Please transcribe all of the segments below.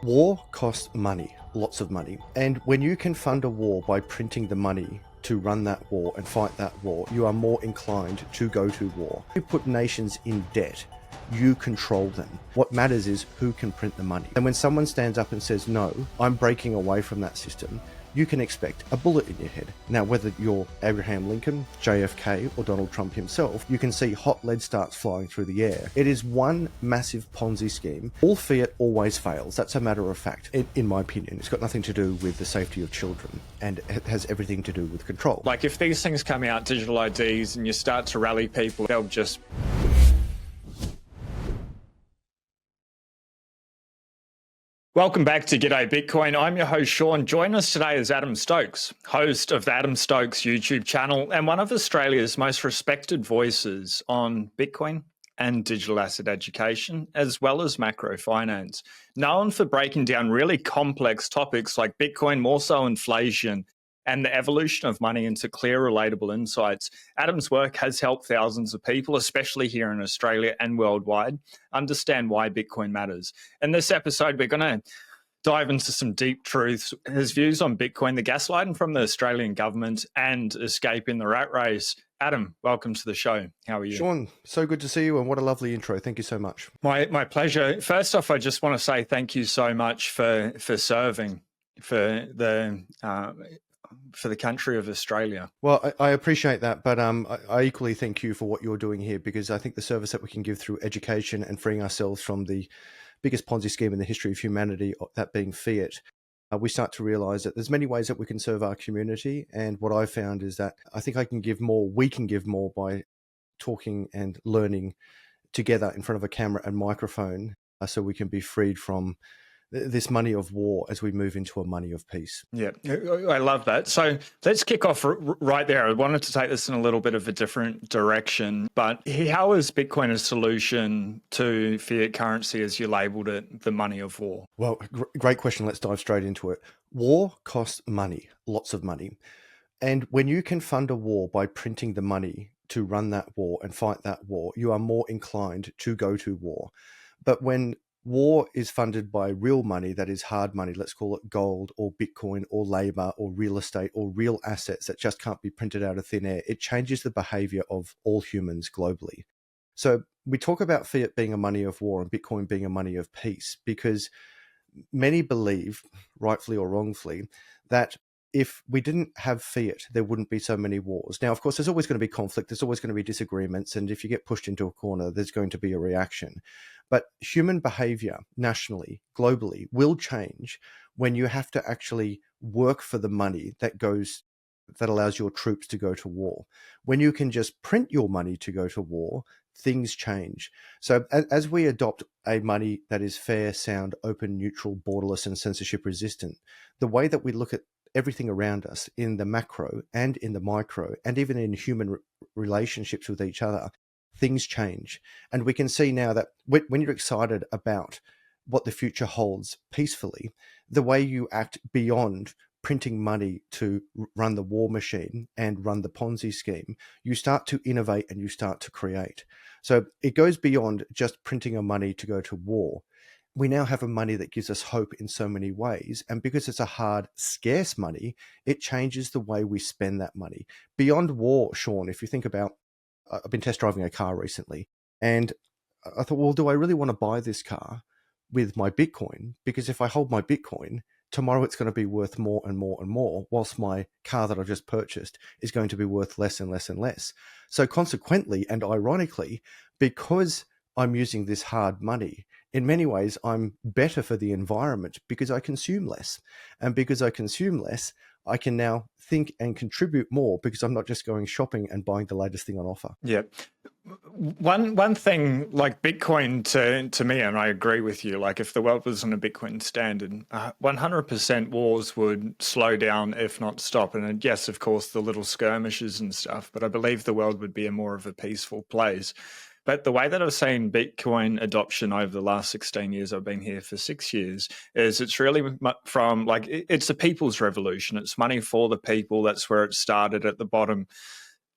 War costs money, lots of money. And when you can fund a war by printing the money to run that war and fight that war, you are more inclined to go to war. You put nations in debt, you control them. What matters is who can print the money. And when someone stands up and says, no, I'm breaking away from that system, you can expect a bullet in your head. Now, whether you're Abraham Lincoln, JFK, or Donald Trump himself, you can see hot lead starts flying through the air. It is one massive Ponzi scheme. All fiat always fails. That's a matter of fact, in my opinion. It's got nothing to do with the safety of children, and it has everything to do with control. Like if these things come out, digital IDs, and you start to rally people, they'll just... Welcome back to Gday Bitcoin. I'm your host, Sean. Join us today is Adam Stokes, host of the Adam Stokes YouTube channel and one of Australia's most respected voices on Bitcoin and digital asset education, as well as macro finance. Known for breaking down really complex topics like Bitcoin, more so inflation, and the evolution of money into clear, relatable insights. Adam's work has helped thousands of people, especially here in Australia and worldwide, understand why Bitcoin matters. In this episode, we're going to dive into some deep truths, his views on Bitcoin, the gaslighting from the Australian government, and escaping the rat race. Adam, welcome to the show. How are you? Sean, so good to see you, and what a lovely intro. Thank you so much. My pleasure. First off, I just want to say thank you so much for serving for the country of Australia. Well, I appreciate that, but I equally thank you for what you're doing here, because I think the service that we can give through education and freeing ourselves from the biggest Ponzi scheme in the history of humanity, that being fiat, we start to realize that there's many ways that we can serve our community. And what I found is that I think I can give more, we can give more by talking and learning together in front of a camera and microphone, so we can be freed from this money of war as we move into a money of peace. Yeah, I love that. So let's kick off right there. I wanted to take this in a little bit of a different direction, but how is Bitcoin a solution to fiat currency, as you labeled it, the money of war? Well, great question. Let's dive straight into it. War costs money, lots of money. And when you can fund a war by printing the money to run that war and fight that war, you are more inclined to go to war. But when war is funded by real money, that is hard money, let's call it gold or Bitcoin or labor or real estate or real assets that just can't be printed out of thin air, it changes the behavior of all humans globally. So we talk about fiat being a money of war and Bitcoin being a money of peace, because many believe, rightfully or wrongfully, that if we didn't have fiat, there wouldn't be so many wars. Now, of course, there's always going to be conflict. There's always going to be disagreements. And if you get pushed into a corner, there's going to be a reaction. But human behavior nationally, globally, will change when you have to actually work for the money that allows your troops to go to war. When you can just print your money to go to war, things change. So as we adopt a money that is fair, sound, open, neutral, borderless, and censorship resistant, the way that we look at everything around us in the macro and in the micro, and even in human relationships with each other, things change. And we can see now that when you're excited about what the future holds peacefully, the way you act beyond printing money to run the war machine and run the Ponzi scheme, you start to innovate and you start to create. So it goes beyond just printing a money to go to war. We now have a money that gives us hope in so many ways. And because it's a hard, scarce money, it changes the way we spend that money. Beyond war, Sean, if you think about, I've been test driving a car recently, and I thought, well, do I really want to buy this car with my Bitcoin? Because if I hold my Bitcoin, tomorrow it's going to be worth more and more and more, whilst my car that I just purchased is going to be worth less and less and less. So consequently, and ironically, because I'm using this hard money, in many ways, I'm better for the environment because I consume less. And because I consume less, I can now think and contribute more because I'm not just going shopping and buying the latest thing on offer. Yeah. One thing, like Bitcoin to me, and I agree with you, like if the world was on a Bitcoin standard, 100% wars would slow down, if not stop. And yes, of course, the little skirmishes and stuff, but I believe the world would be more of a peaceful place. But the way that I've seen Bitcoin adoption over the last 16 years, I've been here for 6 years, is it's really from it's a people's revolution. It's money for the people. That's where it started at the bottom.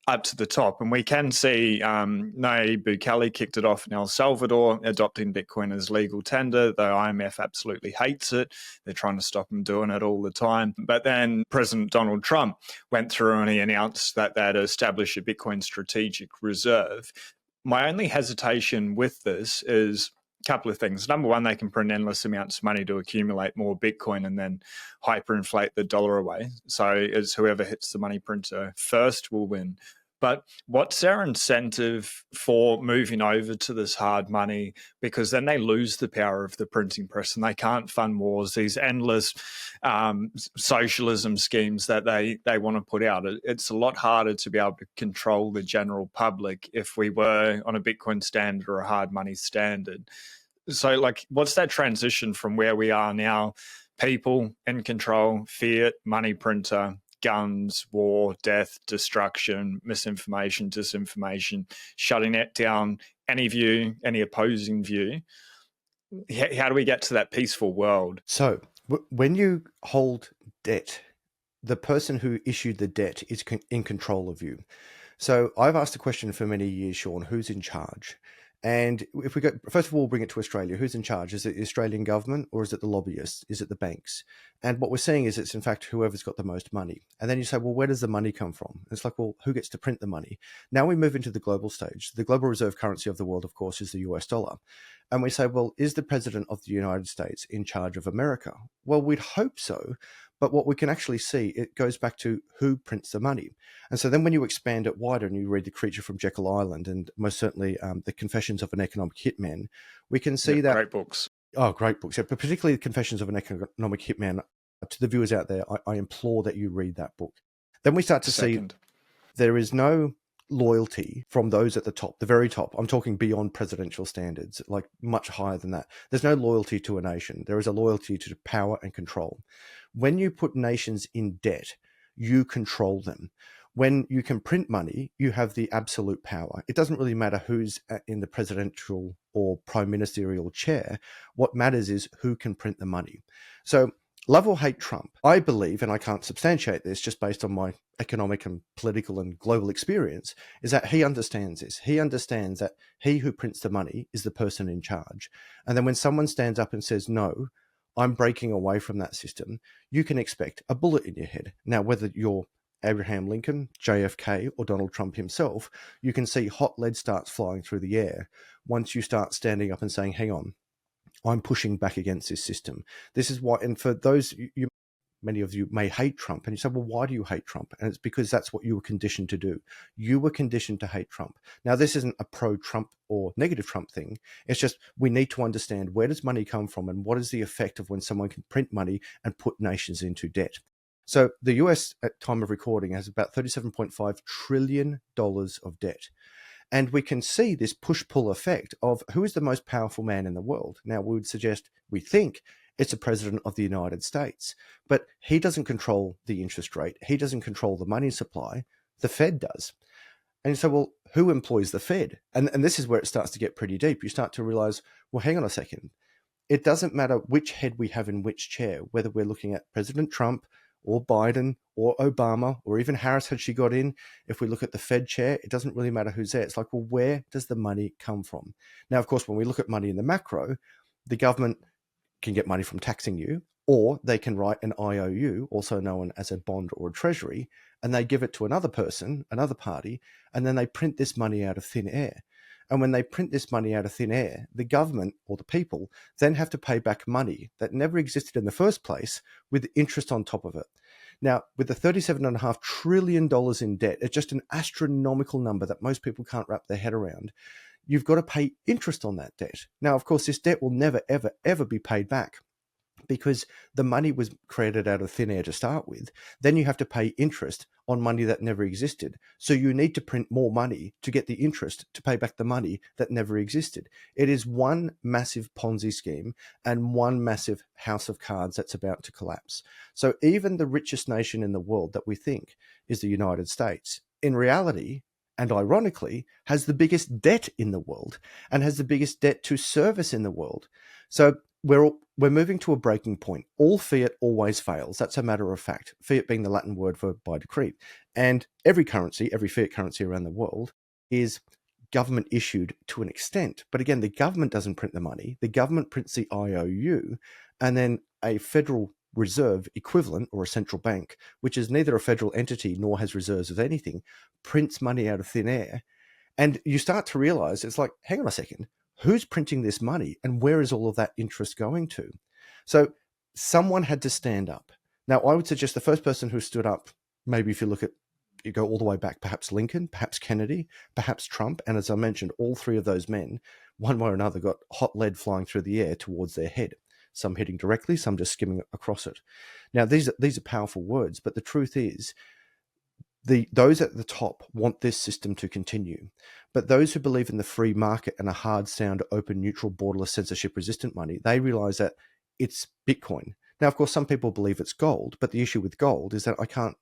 up to the top. And we can see Nayib Bukele kicked it off in El Salvador, adopting Bitcoin as legal tender, though IMF absolutely hates it. They're trying to stop him doing it all the time. But then President Donald Trump went through and he announced that they'd establish a Bitcoin strategic reserve. My only hesitation with this is a couple of things. Number one, they can print endless amounts of money to accumulate more Bitcoin and then hyperinflate the dollar away. So it's whoever hits the money printer first will win. But what's their incentive for moving over to this hard money? Because then they lose the power of the printing press and they can't fund wars, these endless socialism schemes that they want to put out. It's a lot harder to be able to control the general public if we were on a Bitcoin standard or a hard money standard. So, like, what's that transition from where we are now? People in control, fiat, money printer, guns, war, death, destruction, misinformation, disinformation, shutting it down, any view, any opposing view. How do we get to that peaceful world? So when you hold debt, the person who issued the debt is in control of you. So I've asked the question for many years, Sean, who's in charge? And if we go, first of all, we'll bring it to Australia. Who's in charge? Is it the Australian government or is it the lobbyists? Is it the banks? And what we're seeing is it's in fact whoever's got the most money. And then you say, well, where does the money come from? And it's like, well, who gets to print the money? Now we move into the global stage. The global reserve currency of the world, of course, is the US dollar. And we say, well, is the president of the United States in charge of America? Well, we'd hope so. But what we can actually see, it goes back to who prints the money. And so then when you expand it wider and you read The Creature from Jekyll Island and most certainly The Confessions of an Economic Hitman, we can see that... Great books. Oh, great books. Yeah, but particularly The Confessions of an Economic Hitman. To the viewers out there, I implore that you read that book. Then we start to see there is no loyalty from those at the top, the very top. I'm talking beyond presidential standards, like much higher than that. There's no loyalty to a nation. There is a loyalty to power and control. When you put nations in debt, you control them. When you can print money, you have the absolute power. It doesn't really matter who's in the presidential or prime ministerial chair. What matters is who can print the money. So love or hate Trump, I believe, and I can't substantiate this just based on my economic and political and global experience, is that he understands this. He understands that he who prints the money is the person in charge. And then when someone stands up and says, no, I'm breaking away from that system, you can expect a bullet in your head. Now, whether you're Abraham Lincoln, JFK, or Donald Trump himself, you can see hot lead starts flying through the air once you start standing up and saying, hang on, I'm pushing back against this system. This is why, and for those, many of you may hate Trump, and you say, well, why do you hate Trump? And it's because that's what you were conditioned to do. You were conditioned to hate Trump. Now, this isn't a pro-Trump or negative Trump thing. It's just we need to understand where does money come from and what is the effect of when someone can print money and put nations into debt. So the US at time of recording has about $37.5 trillion of debt. And we can see this push-pull effect of who is the most powerful man in the world. Now, we would suggest, we think, it's the president of the United States. But he doesn't control the interest rate. He doesn't control the money supply. The Fed does. And you say, well, who employs the Fed? And this is where it starts to get pretty deep. You start to realize, well, hang on a second. It doesn't matter which head we have in which chair, whether we're looking at President Trump or Biden or Obama or even Harris had she got in. If we look at the Fed chair, it doesn't really matter who's there. It's like, well, where does the money come from? Now, of course, when we look at money in the macro, the government can get money from taxing you, or they can write an IOU, also known as a bond or a treasury, and they give it to another person, another party, and then they print this money out of thin air. And when they print this money out of thin air, the government or the people then have to pay back money that never existed in the first place with interest on top of it. Now, with the $37.5 trillion in debt, it's just an astronomical number that most people can't wrap their head around. You've got to pay interest on that debt. Now, of course, this debt will never, ever, ever be paid back because the money was created out of thin air to start with. Then you have to pay interest on money that never existed. So you need to print more money to get the interest to pay back the money that never existed. It is one massive Ponzi scheme and one massive house of cards that's about to collapse. So even the richest nation in the world that we think is the United States, in reality, and ironically, has the biggest debt in the world and has the biggest debt to service in the world. So we're moving to a breaking point. All fiat always fails. That's a matter of fact. Fiat being the Latin word for by decree. And every currency, every fiat currency around the world is government issued to an extent. But again, the government doesn't print the money. The government prints the IOU, and then a Federal Reserve equivalent, or a central bank, which is neither a federal entity nor has reserves of anything, prints money out of thin air. And you start to realize, it's like, hang on a second, who's printing this money and where is all of that interest going to? So someone had to stand up. Now, I would suggest the first person who stood up, maybe if you look at, you go all the way back, perhaps Lincoln, perhaps Kennedy, perhaps Trump. And as I mentioned, all three of those men, one way or another, got hot lead flying through the air towards their head, some hitting directly, some just skimming across it. Now, these are powerful words, but the truth is, those at the top want this system to continue. But those who believe in the free market and a hard, sound, open, neutral, borderless, censorship-resistant money, they realize that it's Bitcoin. Now, of course, some people believe it's gold, but the issue with gold is that I can't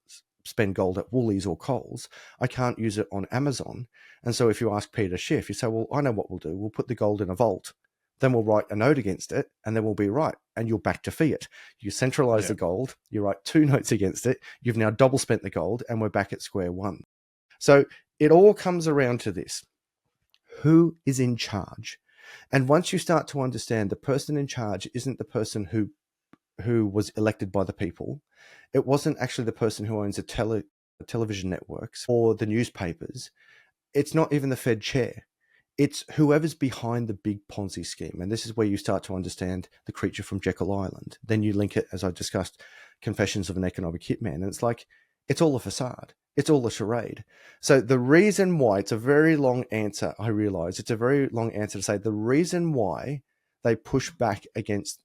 spend gold at Woolies or Coles. I can't use it on Amazon. And so if you ask Peter Schiff, you say, well, I know what we'll do. We'll put the gold in a vault. Then we'll write a note against it, and then we'll be right. And you're back to fiat. You centralize the gold, you write 2 notes against it, you've now double spent the gold, and we're back at square one. So it all comes around to this. Who is in charge? And once you start to understand the person in charge isn't the person who was elected by the people, it wasn't actually the person who owns the television networks or the newspapers, it's not even the Fed chair. It's whoever's behind the big Ponzi scheme. And this is where you start to understand the creature from Jekyll Island. Then you link it, as I discussed, Confessions of an Economic Hitman. And it's like, it's all a facade. It's all a charade. So the reason why, it's a very long answer, I realize. It's a very long answer to say the reason why they push back against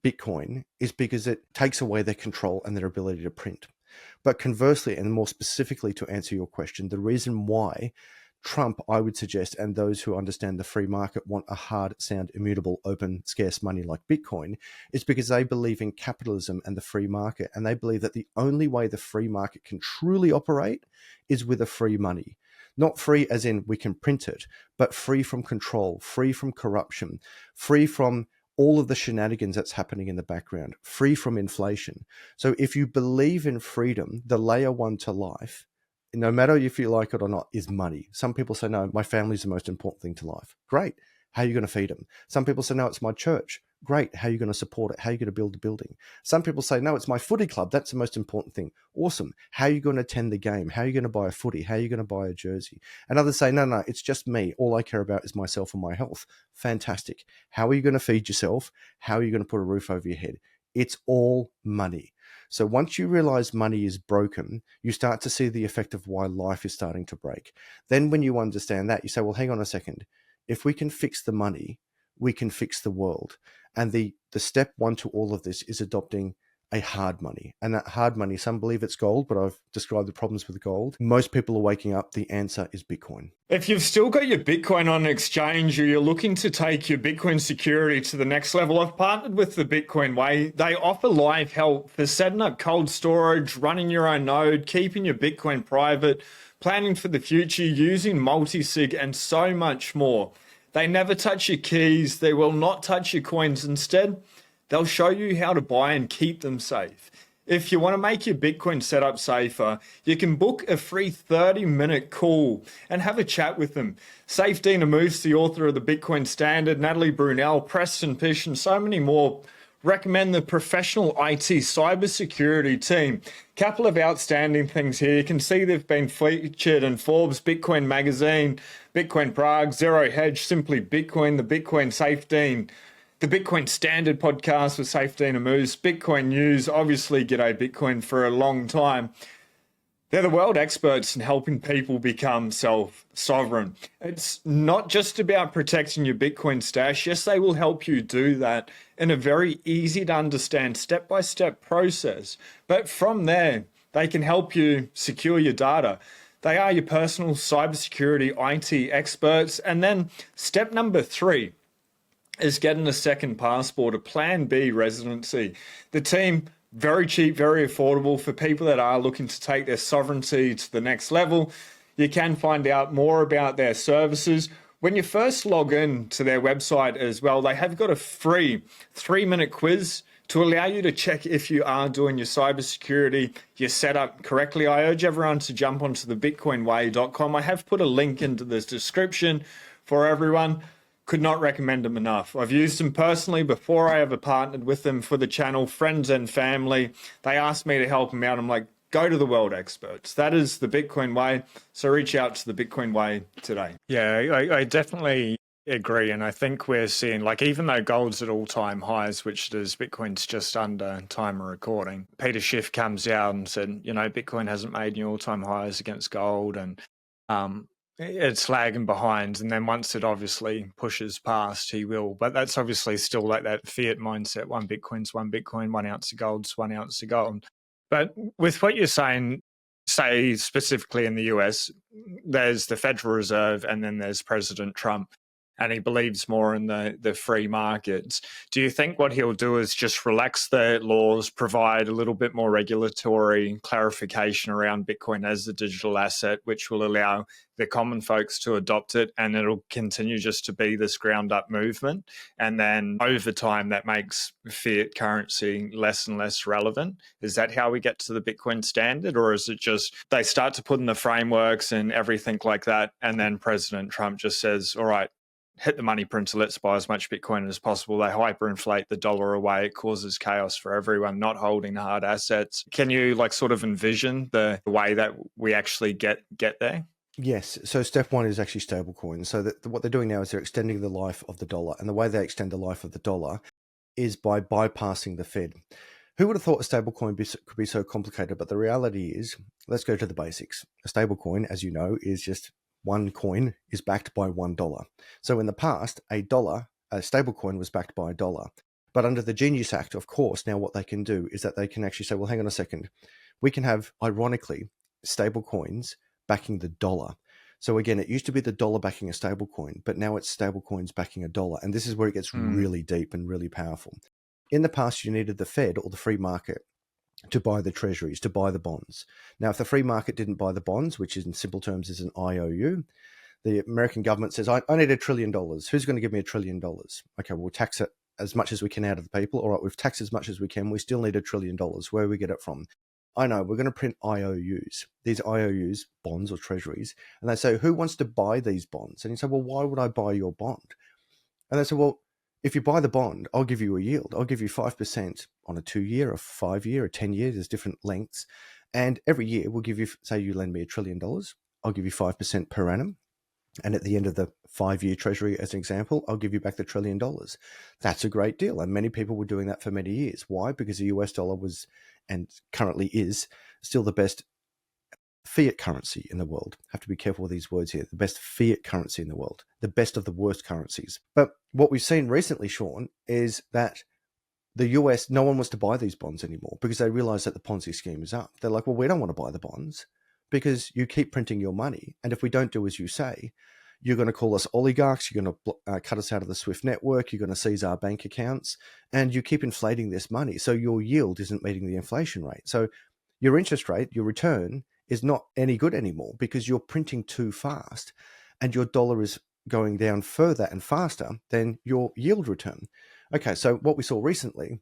Bitcoin is because it takes away their control and their ability to print. But conversely, and more specifically to answer your question, the reason why Trump, I would suggest, and those who understand the free market want a hard, sound, immutable, open, scarce money like Bitcoin, is because they believe in capitalism and the free market. And they believe that the only way the free market can truly operate is with a free money. Not free as in we can print it, but free from control, free from corruption, free from all of the shenanigans that's happening in the background, free from inflation. So if you believe in freedom, the layer one to life, no matter if you like it or not, is money. Some people say, no, my family's the most important thing to life. Great. How are you going to feed them? Some people say, no, it's my church. Great. How are you going to support it? How are you going to build the building? Some people say, no, it's my footy club. That's the most important thing. Awesome. How are you going to attend the game? How are you going to buy a footy? How are you going to buy a jersey? And others say, no, it's just me. All I care about is myself and my health. Fantastic. How are you going to feed yourself? How are you going to put a roof over your head? It's all money. So once you realize money is broken, you start to see the effect of why life is starting to break. Then when you understand that, you say, well, hang on a second. If we can fix the money, we can fix the world. And the step one to all of this is adopting a hard money. And that hard money, some believe it's gold, but I've described the problems with gold. Most people are waking up. The answer is Bitcoin. If you've still got your Bitcoin on an exchange or you're looking to take your Bitcoin security to the next level, I've partnered with the Bitcoin Way. They offer live help for setting up cold storage, running your own node, keeping your Bitcoin private, planning for the future, using multi-sig, and so much more. They never touch your keys. They will not touch your coins. Instead, they'll show you how to buy and keep them safe. If you want to make your Bitcoin setup safer, you can book a free 30-minute call and have a chat with them. Safe Dina Moose, the author of the Bitcoin Standard, Natalie Brunel, Preston Pish, and so many more recommend the professional IT cybersecurity team. Couple of outstanding things here. You can see they've been featured in Forbes, Bitcoin Magazine, Bitcoin Prague, Zero Hedge, Simply Bitcoin, the Bitcoin Safe Dean, the Bitcoin Standard podcast with Safe Dina Moose, Bitcoin News, obviously Gday Bitcoin for a long time. They're the world experts in helping people become self-sovereign. It's not just about protecting your Bitcoin stash. Yes, they will help you do that in a very easy to understand step-by-step process. But from there, they can help you secure your data. They are your personal cybersecurity IT experts. And then step number 3 is getting a second passport, a Plan B residency. The team, very cheap, very affordable for people that are looking to take their sovereignty to the next level. You can find out more about their services. When you first log in to their website as well, they have got a free 3-minute quiz to allow you to check if you are doing your cybersecurity, your setup correctly. I urge everyone to jump onto the bitcoinway.com. I have put a link into the description for everyone. Could not recommend them enough. I've used them personally before I ever partnered with them for the channel, friends and family. They asked me to help them out. I'm like, go to the world experts. That is the Bitcoin way. So reach out to the Bitcoin way today. Yeah, I definitely agree. And I think we're seeing, like, even though gold's at all-time highs, which it is, Bitcoin's just under time of recording. Peter Schiff comes out and said, Bitcoin hasn't made any all-time highs against gold. And it's lagging behind. And then once it obviously pushes past, he will. But that's obviously still like that fiat mindset. One Bitcoin's one Bitcoin, 1 ounce of gold's 1 ounce of gold. But with what you're saying, say specifically in the US, there's the Federal Reserve and then there's President Trump, and he believes more in the free markets. Do you think what he'll do is just relax the laws, provide a little bit more regulatory clarification around Bitcoin as a digital asset, which will allow the common folks to adopt it, and it'll continue just to be this ground up movement? And then over time, that makes fiat currency less and less relevant. Is that how we get to the Bitcoin standard? Or is it just they start to put in the frameworks and everything like that, and then President Trump just says, all right, hit the money printer, let's buy as much Bitcoin as possible. They hyperinflate the dollar away. It causes chaos for everyone not holding hard assets. Can you sort of envision the way that we actually get there? Yes. So step one is actually stablecoins. So what they're doing now is they're extending the life of the dollar. And the way they extend the life of the dollar is by bypassing the Fed. Who would have thought a stablecoin could be so complicated? But the reality is, let's go to the basics. A stablecoin, as you know, is just one coin is backed by $1. So in the past, a stablecoin was backed by $1. But under the Genius Act, of course, now what they can do is that they can actually say, well, hang on a second. We can have, ironically, stablecoins backing the dollar. So again, it used to be the dollar backing a stablecoin, but now it's stablecoins backing a dollar. And this is where it gets really deep and really powerful. In the past, you needed the Fed or the free market to buy the treasuries, to buy the bonds. Now, if the free market didn't buy the bonds, which in simple terms is an IOU, the American government says, I need $1 trillion. Who's going to give me $1 trillion? Okay, we'll tax it as much as we can out of the people. All right, we've taxed as much as we can. We still need $1 trillion. Where do we get it from? I know, we're going to print IOUs. These IOUs, bonds or treasuries. And they say, who wants to buy these bonds? And you say, well, why would I buy your bond? And they say, well, if you buy the bond, I'll give you a yield. I'll give you 5% on a 2-year, a 5-year, a 10-year. There's different lengths. And every year we'll give you, say you lend me $1 trillion, I'll give you 5% per annum. And at the end of the 5-year treasury, as an example, I'll give you back the $1 trillion. That's a great deal. And many people were doing that for many years. Why? Because the US dollar was, and currently is, still the best fiat currency in the world. Have to be careful with these words here. The best fiat currency in the world, the best of the worst currencies. But what we've seen recently, Sean, is that the US, no one wants to buy these bonds anymore because they realize that the Ponzi scheme is up. They're like, well, we don't want to buy the bonds because you keep printing your money. And if we don't do as you say, you're going to call us oligarchs. You're going to cut us out of the SWIFT network. You're going to seize our bank accounts. And you keep inflating this money. So your yield isn't meeting the inflation rate. So your interest rate, your return, is not any good anymore because you're printing too fast and your dollar is going down further and faster than your yield return. Okay, so what we saw recently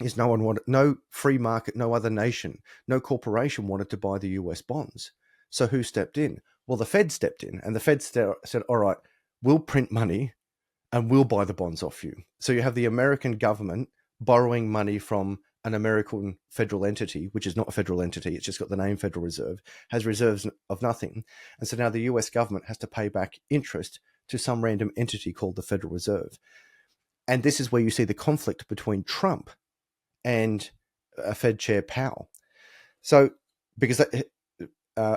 is no free market, no other nation, no corporation wanted to buy the US bonds. So who stepped in? Well, the Fed stepped in, and the Fed said, all right, we'll print money and we'll buy the bonds off you. So you have the American government borrowing money from an American federal entity, which is not a federal entity, it's just got the name Federal Reserve, has reserves of nothing. And so now the US government has to pay back interest to some random entity called the Federal Reserve. And this is where you see the conflict between Trump and Fed Chair Powell. So, because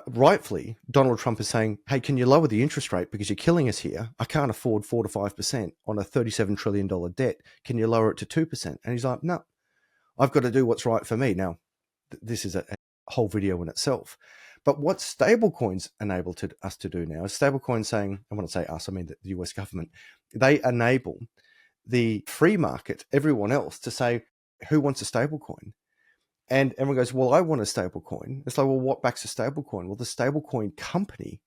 rightfully, Donald Trump is saying, hey, can you lower the interest rate because you're killing us here? I can't afford 4 to 5% on a $37 trillion debt. Can you lower it to 2%? And he's like, no, I've got to do what's right for me. Now, this is a whole video in itself. But what stablecoins enable us to do now is stablecoins saying, and when I say us, I mean the US government, they enable the free market, everyone else, to say, who wants a stablecoin? And everyone goes, well, I want a stablecoin. It's like, well, what backs a stablecoin? Well, the stablecoin company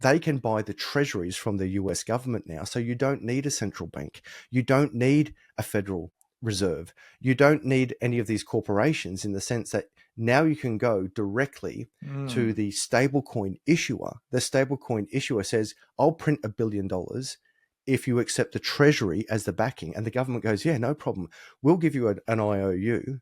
they can buy the treasuries from the US government now. So you don't need a central bank. You don't need a Federal Reserve. You don't need any of these corporations, in the sense that now you can go directly to the stablecoin issuer. The stablecoin issuer says, I'll print $1 billion if you accept the treasury as the backing. And the government goes, yeah, no problem. We'll give you an IOU.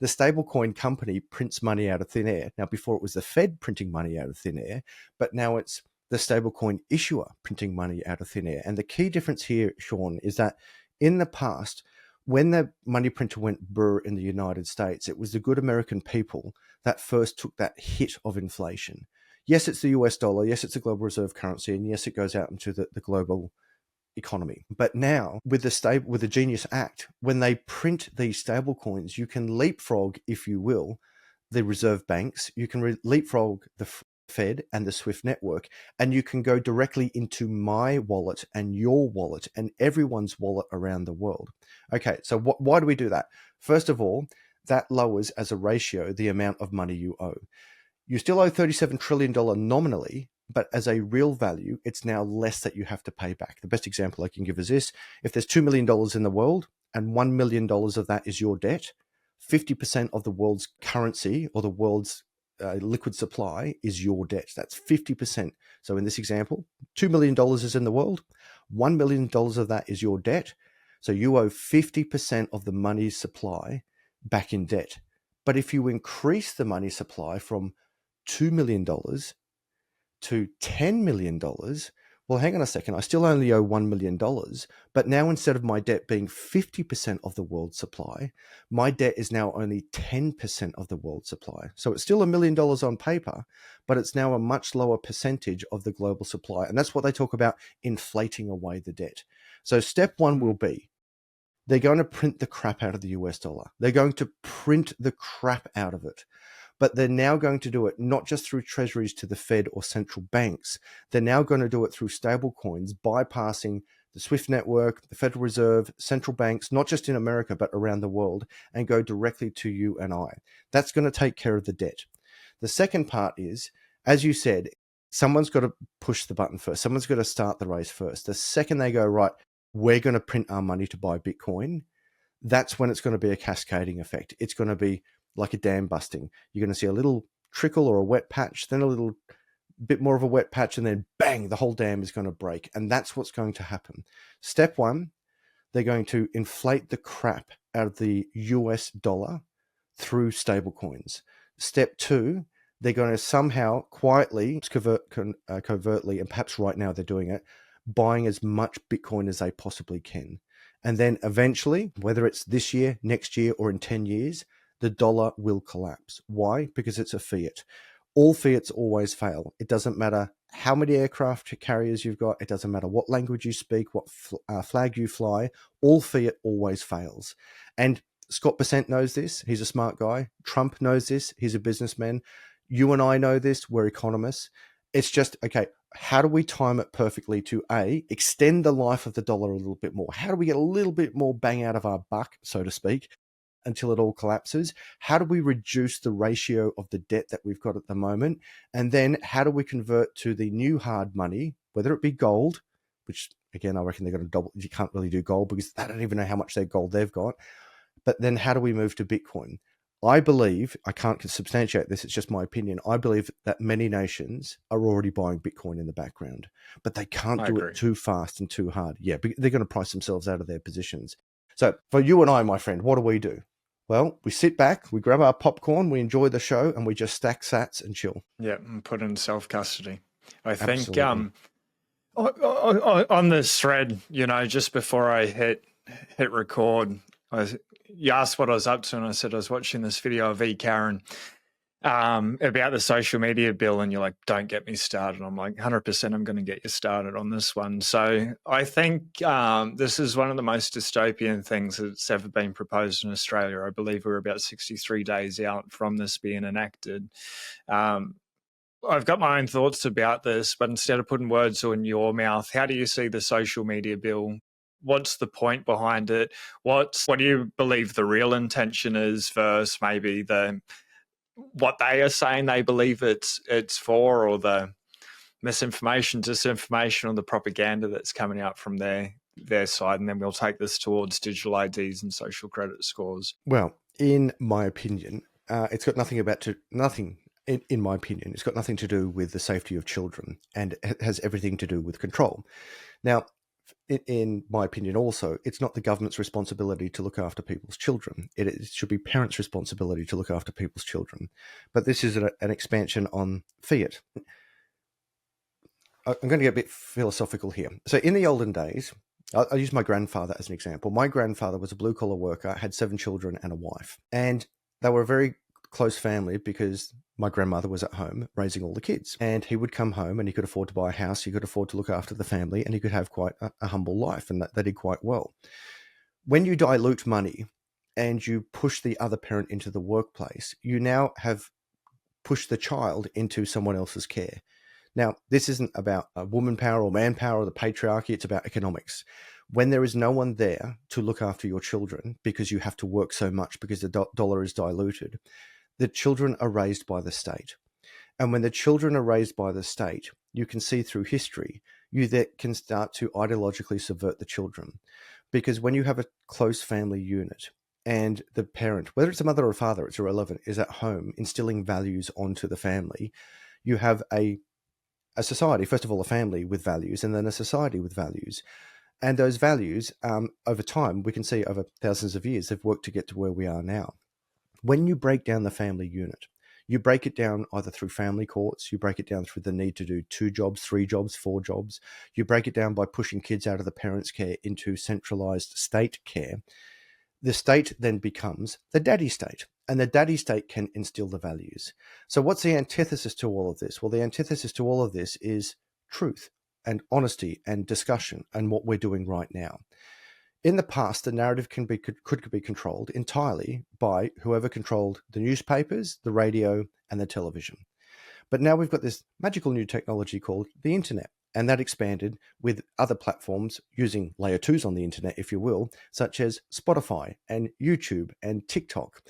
The stablecoin company prints money out of thin air. Now, before it was the Fed printing money out of thin air, but now it's the stablecoin issuer printing money out of thin air. And the key difference here, Sean, is that in the past, when the money printer went brr in the United States, it was the good American people that first took that hit of inflation. Yes, it's the US dollar. Yes, it's a global reserve currency. And yes, it goes out into the global economy. But now with the Genius Act, when they print these stable coins, you can leapfrog, if you will, the reserve banks. You can leapfrog the Fed and the SWIFT network, and you can go directly into my wallet and your wallet and everyone's wallet around the world. Okay, so why do we do that? First of all, that lowers as a ratio the amount of money you owe. You still owe $37 trillion nominally, but as a real value, it's now less that you have to pay back. The best example I can give is this. If there's $2 million in the world and $1 million of that is your debt, 50% of the world's currency or the world's liquid supply is your debt. That's 50%. So in this example, $2 million is in the world, $1 million of that is your debt. So you owe 50% of the money supply back in debt. But if you increase the money supply from $2 million to $10 million, well, hang on a second, I still only owe $1 million, but now instead of my debt being 50% of the world's supply, my debt is now only 10% of the world's supply. So it's still $1 million on paper, but it's now a much lower percentage of the global supply. And that's what they talk about, inflating away the debt. So step one will be, they're going to print the crap out of the US dollar. They're going to print the crap out of it. But they're now going to do it not just through treasuries to the Fed or central banks. They're now going to do it through stable coins, bypassing the SWIFT network, the Federal Reserve, central banks, not just in America, but around the world, and go directly to you and I. That's going to take care of the debt. The second part is, as you said, someone's got to push the button first. Someone's got to start the race first. The second they go, right, we're going to print our money to buy Bitcoin, that's when it's going to be a cascading effect. It's going to be like a dam busting. You're going to see a little trickle or a wet patch, then a little bit more of a wet patch, and then bang, the whole dam is going to break. And that's what's going to happen. Step one, they're going to inflate the crap out of the US dollar through stable coins. Step two, they're going to somehow quietly, covertly, and perhaps right now they're doing it, buying as much Bitcoin as they possibly can. And then eventually, whether it's this year, next year, or in 10 years, the dollar will collapse. Why? Because it's a fiat. All fiats always fail. It doesn't matter how many aircraft carriers you've got. It doesn't matter what language you speak, what flag you fly. All fiat always fails. And Scott Bessent knows this. He's a smart guy. Trump knows this. He's a businessman. You and I know this. We're economists. It's just, okay, how do we time it perfectly to extend the life of the dollar a little bit more? How do we get a little bit more bang out of our buck, so to speak, until it all collapses? How do we reduce the ratio of the debt that we've got at the moment? And then how do we convert to the new hard money, whether it be gold, which again, I reckon they're going to double. You can't really do gold because they don't even know how much their gold they've got. But then how do we move to Bitcoin? I believe, I can't substantiate this, it's just my opinion, I believe that many nations are already buying Bitcoin in the background, but they can't do it too fast and too hard. Yeah, they're going to price themselves out of their positions. So for you and I, my friend, what do? Well, we sit back, we grab our popcorn, we enjoy the show, and we just stack sats and chill. Yeah, and put in self-custody. I think on this thread, just before I hit record, you asked what I was up to, and I said I was watching this video of Karen about the social media bill, and you're like, don't get me started. I'm like, 100% I'm going to get you started on this one. So I think this is one of the most dystopian things that's ever been proposed in Australia. I believe we're about 63 days out from this being enacted. I've got my own thoughts about this, but instead of putting words in your mouth, how do you see the social media bill? What's the point behind it? What do you believe the real intention is versus maybe what they are saying they believe it's for, or the misinformation, disinformation, or the propaganda that's coming out from their side, and then we'll take this towards digital IDs and social credit scores? Well, in my opinion, it's got nothing. In my opinion, it's got nothing to do with the safety of children, and it has everything to do with control. Now, in my opinion, also, it's not the government's responsibility to look after people's children. It should be parents' responsibility to look after people's children. But this is an expansion on Fiat. I'm going to get a bit philosophical here. So in the olden days, I'll use my grandfather as an example. My grandfather was a blue-collar worker, had 7 children and a wife. And they were a very close family because my grandmother was at home raising all the kids. And he would come home and he could afford to buy a house, he could afford to look after the family, and he could have quite a humble life, and they did quite well. When you dilute money and you push the other parent into the workplace, you now have pushed the child into someone else's care. Now, this isn't about woman power or man power or the patriarchy. It's about economics. When there is no one there to look after your children because you have to work so much because the dollar is diluted, the children are raised by the state. And when the children are raised by the state, you can see through history, you that can start to ideologically subvert the children. Because when you have a close family unit and the parent, whether it's a mother or a father, it's irrelevant, is at home instilling values onto the family, you have a society, first of all, a family with values, and then a society with values. And those values, over time, we can see over thousands of years, they've worked to get to where we are now. When you break down the family unit, you break it down either through family courts, you break it down through the need to do 2 jobs, 3 jobs, 4 jobs. You break it down by pushing kids out of the parents' care into centralized state care. The state then becomes the daddy state, and the daddy state can instill the values. So what's the antithesis to all of this? Well, the antithesis to all of this is truth and honesty and discussion, and what we're doing right now. In the past, the narrative could be controlled entirely by whoever controlled the newspapers, the radio, and the television. But now we've got this magical new technology called the internet, and that expanded with other platforms using layer 2s on the internet, if you will, such as Spotify and YouTube and TikTok.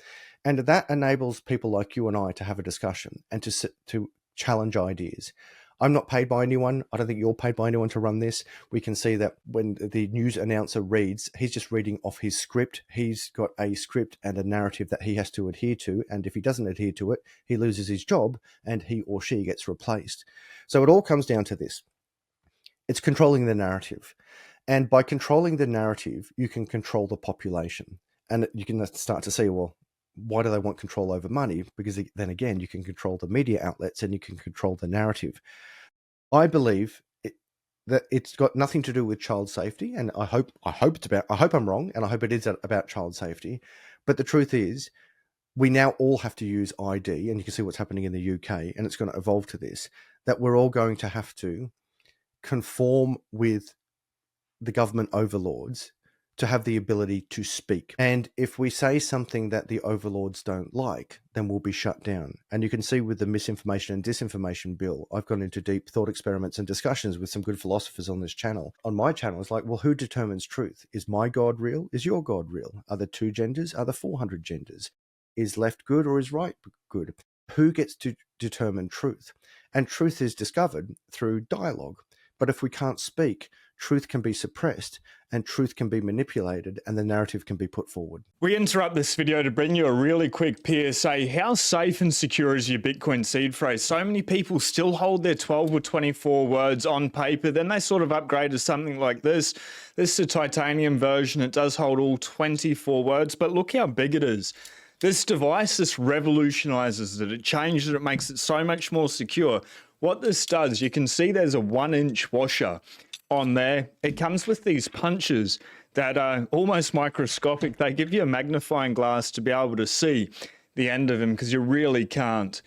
And that enables people like you and I to have a discussion and to challenge ideas. I'm not paid by anyone. I don't think you're paid by anyone to run this. We can see that when the news announcer reads, he's just reading off his script. He's got a script and a narrative that he has to adhere to. And if he doesn't adhere to it, he loses his job and he or she gets replaced. So it all comes down to this. It's controlling the narrative. And by controlling the narrative, you can control the population. And you can start to see, well, why do they want control over money? Because then again, you can control the media outlets and you can control the narrative. I believe that it's got nothing to do with child safety, and I hope I'm wrong, and I hope it is about child safety. But the truth is, we now all have to use ID, and you can see what's happening in the UK, and it's going to evolve to this, that we're all going to have to conform with the government overlords to have the ability to speak. And if we say something that the overlords don't like, then we'll be shut down. And you can see with the misinformation and disinformation bill, I've gone into deep thought experiments and discussions with some good philosophers on this channel. On my channel, it's like, well, who determines truth? Is my God real? Is your God real? Are there 2 genders? Are there 400 genders? Is left good or is right good? Who gets to determine truth? And truth is discovered through dialogue. But if we can't speak, truth can be suppressed and truth can be manipulated and the narrative can be put forward. We interrupt this video to bring you a really quick PSA. How safe and secure is your Bitcoin seed phrase? So many people still hold their 12 or 24 words on paper. Then they sort of upgrade to something like this. This is a titanium version. It does hold all 24 words, but look how big it is. This device, this revolutionizes it. It changes it. It makes it so much more secure. What this does, you can see there's a 1-inch washer on there. It comes with these punches that are almost microscopic. They give you a magnifying glass to be able to see the end of them because you really can't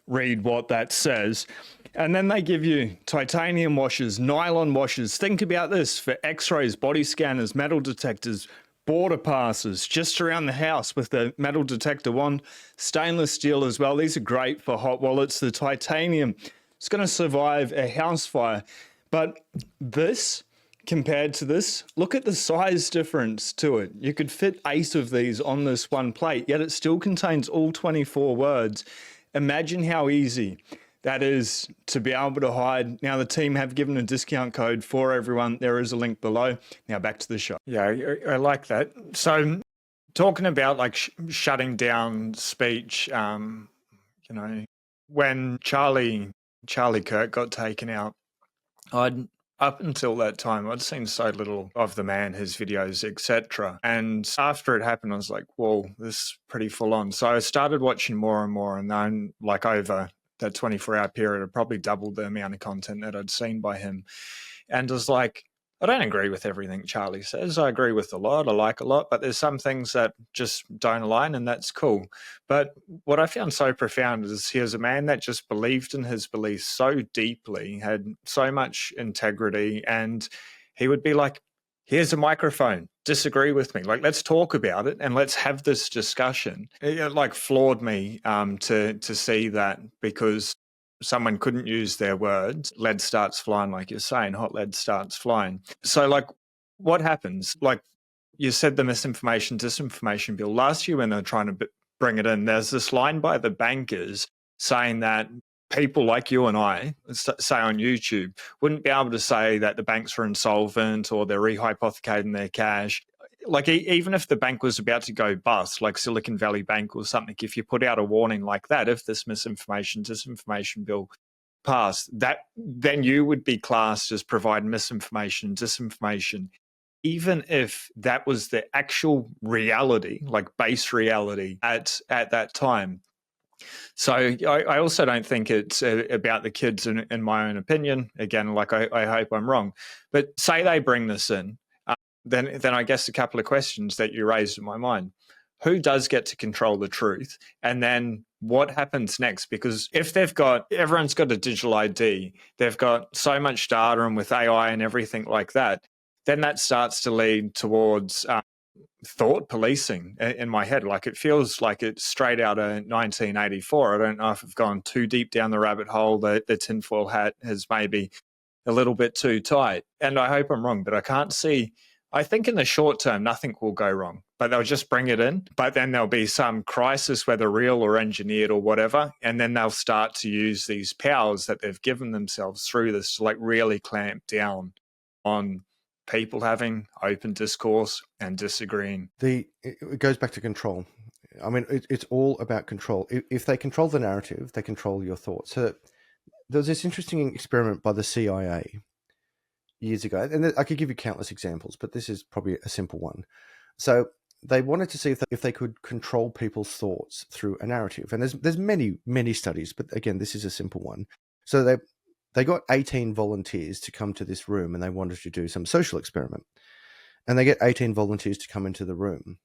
read what that says. And then they give you titanium washers, nylon washers. Think about this for x-rays, body scanners, metal detectors, border passes, just around the house with the metal detector wand, stainless steel as well. These are great for hot wallets. The titanium is going to survive a house fire. But this, compared to this, look at the size difference to it. You could fit 8 of these on this one plate, yet it still contains all 24 words. Imagine how easy that is to be able to hide. Now, the team have given a discount code for everyone. There is a link below. Now, back to the show. Yeah, I like that. So, talking about like shutting down speech, you know, when Charlie Kirk got taken out, up until that time, I'd seen so little of the man, his videos, etc. And after it happened, I was like, whoa, this is pretty full on. So I started watching more and more, and then like over that 24-hour period, I probably doubled the amount of content that I'd seen by him. And I was like, I don't agree with everything Charlie says. I agree with a lot. I like a lot, but there's some things that just don't align, and that's cool. But what I found so profound is he was a man that just believed in his beliefs so deeply, had so much integrity, and he would be like, here's a microphone, disagree with me. Like, let's talk about it and let's have this discussion. It like floored me to see that, because someone couldn't use their words, lead starts flying, like you're saying, hot lead starts flying. So like what happens? Like you said, the misinformation, disinformation bill last year when they were trying to bring it in, there's this line by the bankers saying that people like you and I, say on YouTube, wouldn't be able to say that the banks are insolvent or they're rehypothecating their cash. Like even if the bank was about to go bust, like Silicon Valley Bank or something, if you put out a warning like that, if this misinformation, disinformation bill passed, that then you would be classed as providing misinformation, disinformation, even if that was the actual reality, like base reality at that time. So I also don't think it's about the kids, in my own opinion. Again, like I hope I'm wrong, but say they bring this in. Then I guess a couple of questions that you raised in my mind. Who does get to control the truth? And then what happens next? Because if everyone's got a digital ID, they've got so much data, and with AI and everything like that, then that starts to lead towards thought policing in my head. Like it feels like it's straight out of 1984. I don't know if I've gone too deep down the rabbit hole. The tinfoil hat has maybe a little bit too tight. And I hope I'm wrong, but I can't see. I think in the short term, nothing will go wrong, but they'll just bring it in. But then there'll be some crisis, whether real or engineered or whatever. And then they'll start to use these powers that they've given themselves through this to like really clamp down on people having open discourse and disagreeing. It goes back to control. I mean, it's all about control. If they control the narrative, they control your thoughts. So there was this interesting experiment by the CIA years ago, and I could give you countless examples, but this is probably a simple one. So they wanted to see if they could control people's thoughts through a narrative. And there's many studies, but again, this is a simple one. So they got 18 volunteers to come to this room, and they wanted to do some social experiment. And they get 18 volunteers to come into the room.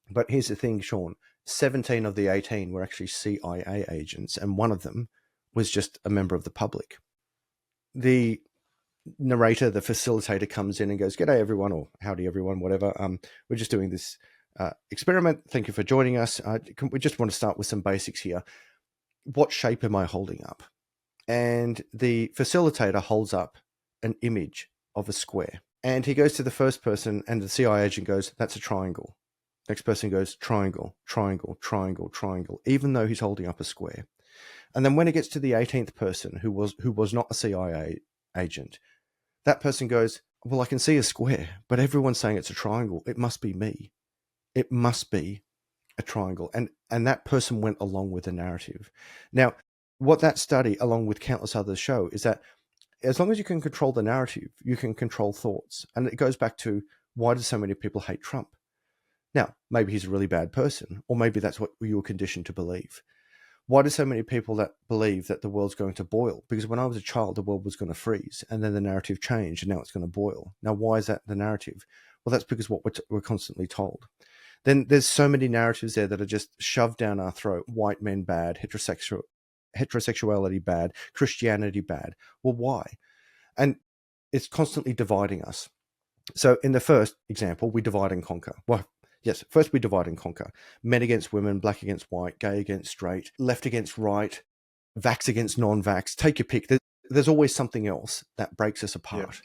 But here's the thing, Sean, 17 of the 18 were actually CIA agents, and one of them was just a member of the public. The narrator, the facilitator, comes in and goes, "G'day everyone," or "Howdy everyone," whatever. We're just doing this experiment. Thank you for joining us. We just want to start with some basics here. What shape am I holding up? And the facilitator holds up an image of a square. And he goes to the first person, and the CIA agent goes, "That's a triangle." Next person goes, "Triangle, triangle, triangle, triangle," even though he's holding up a square. And then when it gets to the 18th person, who was not a CIA agent, that person goes, "Well, I can see a square, but everyone's saying it's a triangle. It must be me. It must be a triangle." And that person went along with the narrative. Now, what that study, along with countless others, show is that as long as you can control the narrative, you can control thoughts. And it goes back to, why do so many people hate Trump? Now, maybe he's a really bad person, or maybe that's what you were conditioned to believe. Why do so many people that believe that the world's going to boil? Because when I was a child, the world was going to freeze, and then the narrative changed, and now it's going to boil. Now, why is that the narrative? Well, that's because what we're constantly told. Then there's so many narratives there that are just shoved down our throat. White men bad, heterosexuality bad, Christianity bad. Well, why? And it's constantly dividing us. So in the first example, we divide and conquer. Well, yes, first we divide and conquer. Men against women, black against white, gay against straight, left against right, vax against non-vax. Take your pick. There's always something else that breaks us apart.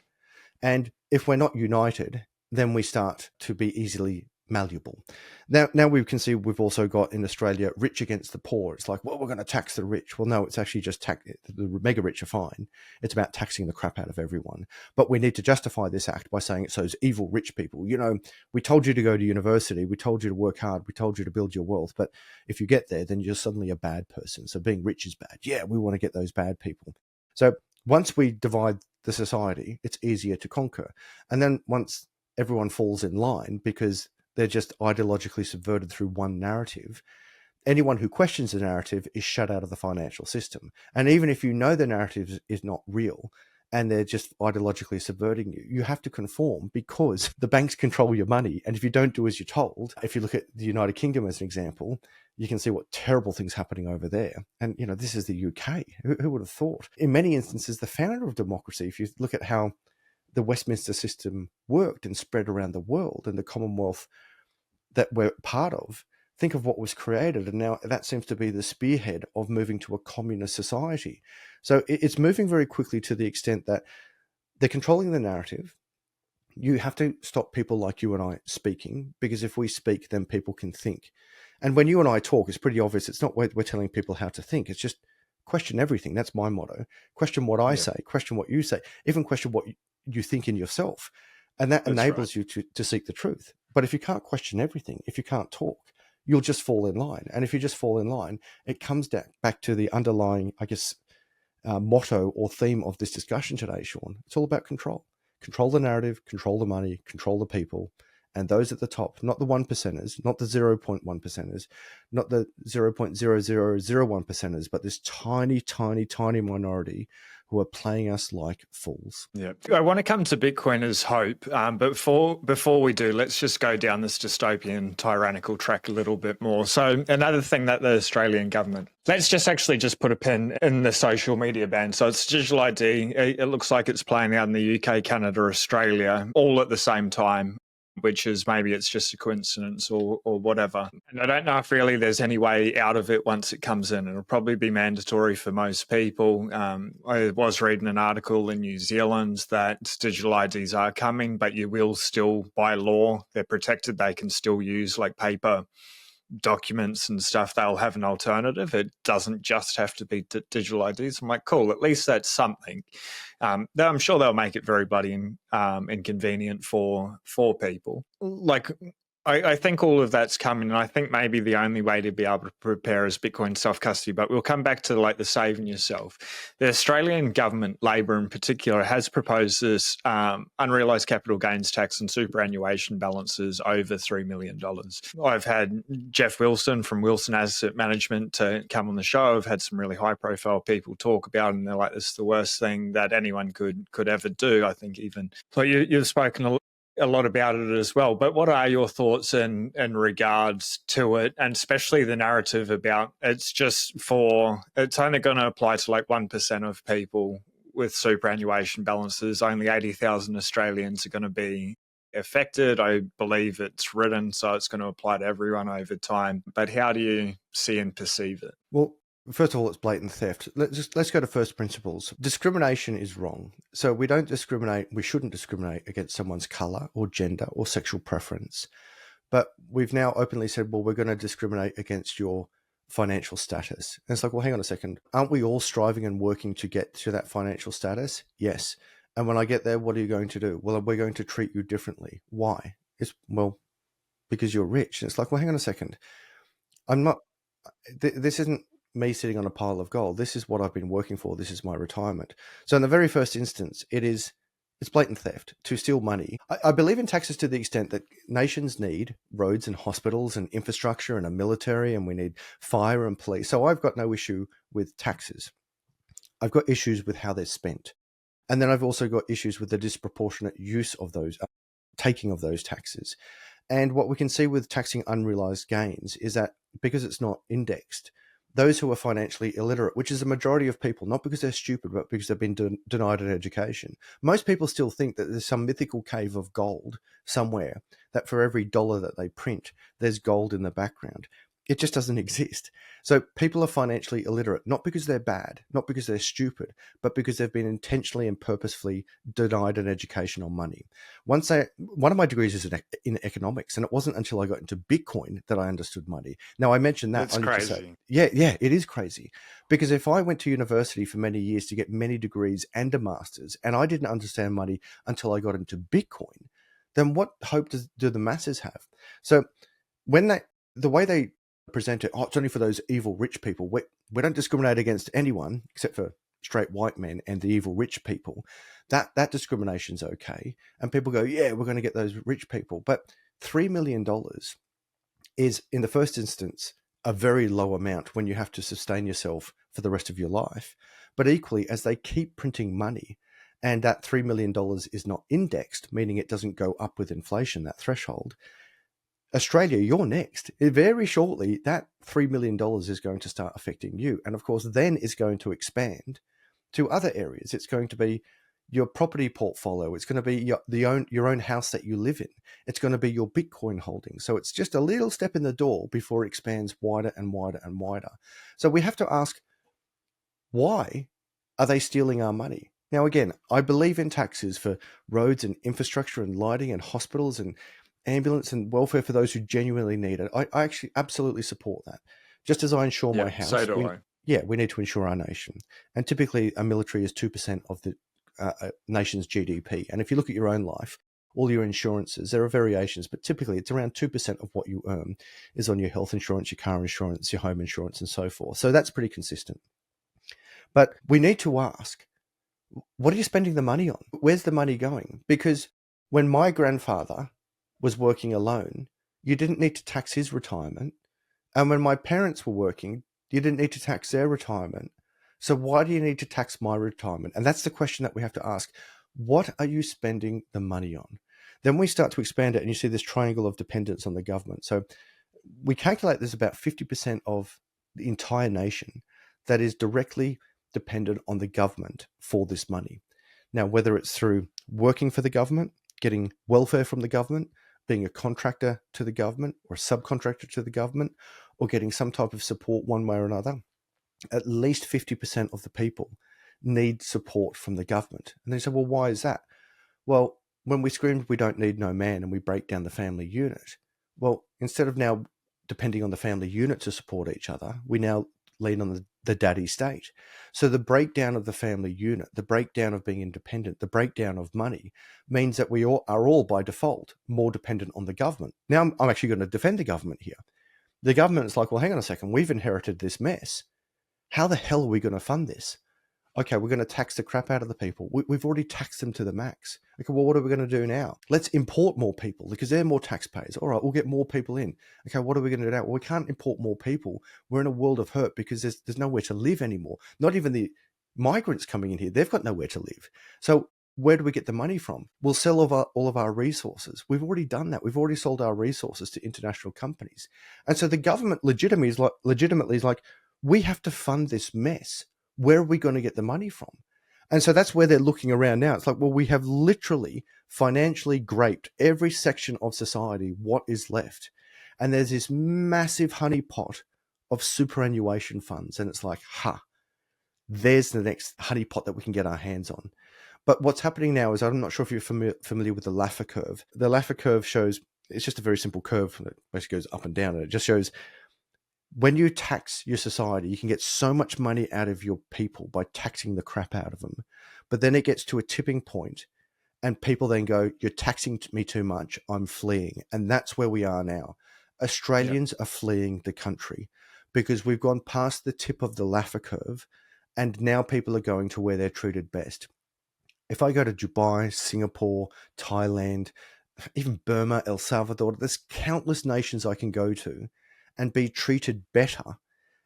Yeah. And if we're not united, then we start to be easily malleable. Now we can see we've also got in Australia rich against the poor. It's like, well, we're going to tax the rich. Well, no, it's actually just the mega rich are fine. It's about taxing the crap out of everyone. But we need to justify this act by saying it's those evil rich people. You know, we told you to go to university. We told you to work hard. We told you to build your wealth. But if you get there, then you're suddenly a bad person. So being rich is bad. Yeah, we want to get those bad people. So once we divide the society, it's easier to conquer. And then once everyone falls in line because they're just ideologically subverted through one narrative, anyone who questions the narrative is shut out of the financial system. And even if you know the narrative is not real and they're just ideologically subverting you, you have to conform because the banks control your money. And if you don't do as you're told, if you look at the United Kingdom as an example, you can see what terrible things happening over there. And, you know, this is the UK. Who would have thought? In many instances, the founder of democracy, if you look at how the Westminster system worked and spread around the world and the Commonwealth that we're part of, think of what was created. And now that seems to be the spearhead of moving to a communist society. So it's moving very quickly to the extent that they're controlling the narrative. You have to stop people like you and I speaking, because if we speak, then people can think. And when you and I talk, it's pretty obvious. It's not we're telling people how to think. It's just question everything. That's my motto. Question what I say, question what you say, even question what you think in yourself. And that enables you to seek the truth. But if you can't question everything, if you can't talk, you'll just fall in line. And if you just fall in line, it comes back to the underlying, I guess, motto or theme of this discussion today, Sean. It's all about control. Control the narrative, control the money, control the people. And those at the top, not the 1%ers, not the 0.1%ers, not the 0.0001%ers, but this tiny, tiny, tiny minority who are playing us like fools. Yeah, I want to come to Bitcoin as hope, but before we do, let's just go down this dystopian, tyrannical track a little bit more. So another thing that the Australian government, let's just put a pin in the social media ban. So it's digital ID. It looks like it's playing out in the UK, Canada, Australia, all at the same time, which is maybe it's just a coincidence or whatever. And I don't know if really there's any way out of it once it comes in. It'll probably be mandatory for most people. I was reading an article in New Zealand that digital IDs are coming, but you will still, by law, they're protected. They can still use like paper documents and stuff. They'll have an alternative. It doesn't just have to be digital IDs. I'm like, cool, at least that's something. I'm sure they'll make it very bloody inconvenient for people. Like, I think all of that's coming, and I think maybe the only way to be able to prepare is Bitcoin self-custody, but we'll come back to like the saving yourself. The Australian government, Labor in particular, has proposed this unrealised capital gains tax and superannuation balances over $3 million. I've had Jeff Wilson from Wilson Asset Management to come on the show. I've had some really high-profile people talk about it, and they're like, this is the worst thing that anyone could ever do. I think even, so you've spoken a lot about it as well, but what are your thoughts in regards to it, and especially the narrative about it's only going to apply to like 1% of people with superannuation balances? Only 80,000 Australians are going to be affected. I believe it's written, so it's going to apply to everyone over time. But how do you see and perceive it? Well, first of all, it's blatant theft. Let's go to first principles. Discrimination is wrong. So we don't discriminate. We shouldn't discriminate against someone's color or gender or sexual preference. But we've now openly said, well, we're going to discriminate against your financial status. And it's like, well, hang on a second. Aren't we all striving and working to get to that financial status? Yes. And when I get there, what are you going to do? Well, we're going to treat you differently. Why? Because you're rich. And it's like, well, hang on a second. This isn't me sitting on a pile of gold. This is what I've been working for. This is my retirement. So in the very first instance, it's blatant theft to steal money. I believe in taxes to the extent that nations need roads and hospitals and infrastructure and a military, and we need fire and police. So I've got no issue with taxes. I've got issues with how they're spent. And then I've also got issues with the disproportionate use of those, taking of those taxes. And what we can see with taxing unrealized gains is that because it's not indexed, those who are financially illiterate, which is the majority of people, not because they're stupid, but because they've been denied an education. Most people still think that there's some mythical cave of gold somewhere, that for every dollar that they print, there's gold in the background. It just doesn't exist. So people are financially illiterate, not because they're bad, not because they're stupid, but because they've been intentionally and purposefully denied an education on money. One of my degrees is in economics, and it wasn't until I got into Bitcoin that I understood money. Now, I mentioned that That's only to crazy. say, yeah, it is crazy. Because if I went to university for many years to get many degrees and a master's, and I didn't understand money until I got into Bitcoin, then what hope do the masses have? So the way they present it, it's only for those evil rich people. We don't discriminate against anyone except for straight white men and the evil rich people. That discrimination's okay. And people go, yeah, we're going to get those rich people. But $3 million is, in the first instance, a very low amount when you have to sustain yourself for the rest of your life. But equally, as they keep printing money, and that $3 million is not indexed, meaning it doesn't go up with inflation, that threshold, Australia, you're next. Very shortly, that $3 million is going to start affecting you. And of course, then it's going to expand to other areas. It's going to be your property portfolio. It's going to be your own house that you live in. It's going to be your Bitcoin holdings. So it's just a little step in the door before it expands wider and wider and wider. So we have to ask, why are they stealing our money? Now, again, I believe in taxes for roads and infrastructure and lighting and hospitals and ambulance and welfare for those who genuinely need it. I actually absolutely support that. Just as I insure my house, so do I. We need to insure our nation. And typically, a military is 2% of the nation's GDP. And if you look at your own life, all your insurances, there are variations, but typically it's around 2% of what you earn is on your health insurance, your car insurance, your home insurance, and so forth. So that's pretty consistent. But we need to ask, what are you spending the money on? Where's the money going? Because when my grandfather was working alone, you didn't need to tax his retirement. And when my parents were working, you didn't need to tax their retirement. So why do you need to tax my retirement? And that's the question that we have to ask. What are you spending the money on? Then we start to expand it, and you see this triangle of dependence on the government. So we calculate there's about 50% of the entire nation that is directly dependent on the government for this money. Now, whether it's through working for the government, getting welfare from the government, being a contractor to the government or a subcontractor to the government, or getting some type of support one way or another, at least 50% of the people need support from the government. And they say, well, why is that? Well, when we screamed, we don't need no man, and we break down the family unit. Well, instead of now depending on the family unit to support each other, we now lean on the daddy state. So the breakdown of the family unit, the breakdown of being independent, the breakdown of money means that we are all by default more dependent on the government. Now, I'm actually going to defend the government here. The government is like, well, hang on a second, we've inherited this mess. How the hell are we going to fund this? Okay, we're going to tax the crap out of the people. We've already taxed them to the max. Okay, well, what are we going to do now? Let's import more people because they're more taxpayers. All right, we'll get more people in. Okay, what are we going to do now? Well, we can't import more people. We're in a world of hurt because there's nowhere to live anymore. Not even the migrants coming in here. They've got nowhere to live. So where do we get the money from? We'll sell all of our resources. We've already done that. We've already sold our resources to international companies. And so the government legitimately is like, we have to fund this mess. Where are we going to get the money from? And so that's where they're looking around now. It's like, well, we have literally financially graped every section of society. What is left? And there's this massive honeypot of superannuation funds. And it's like, there's the next honeypot that we can get our hands on. But what's happening now is, I'm not sure if you're familiar with the Laffer curve. The Laffer curve shows, it's just a very simple curve that basically goes up and down. And it just shows, when you tax your society, you can get so much money out of your people by taxing the crap out of them. But then it gets to a tipping point and people then go, you're taxing me too much, I'm fleeing. And that's where we are now. Australians are fleeing the country because we've gone past the tip of the Laffer curve, and now people are going to where they're treated best. If I go to Dubai, Singapore, Thailand, even Burma, El Salvador, there's countless nations I can go to and be treated better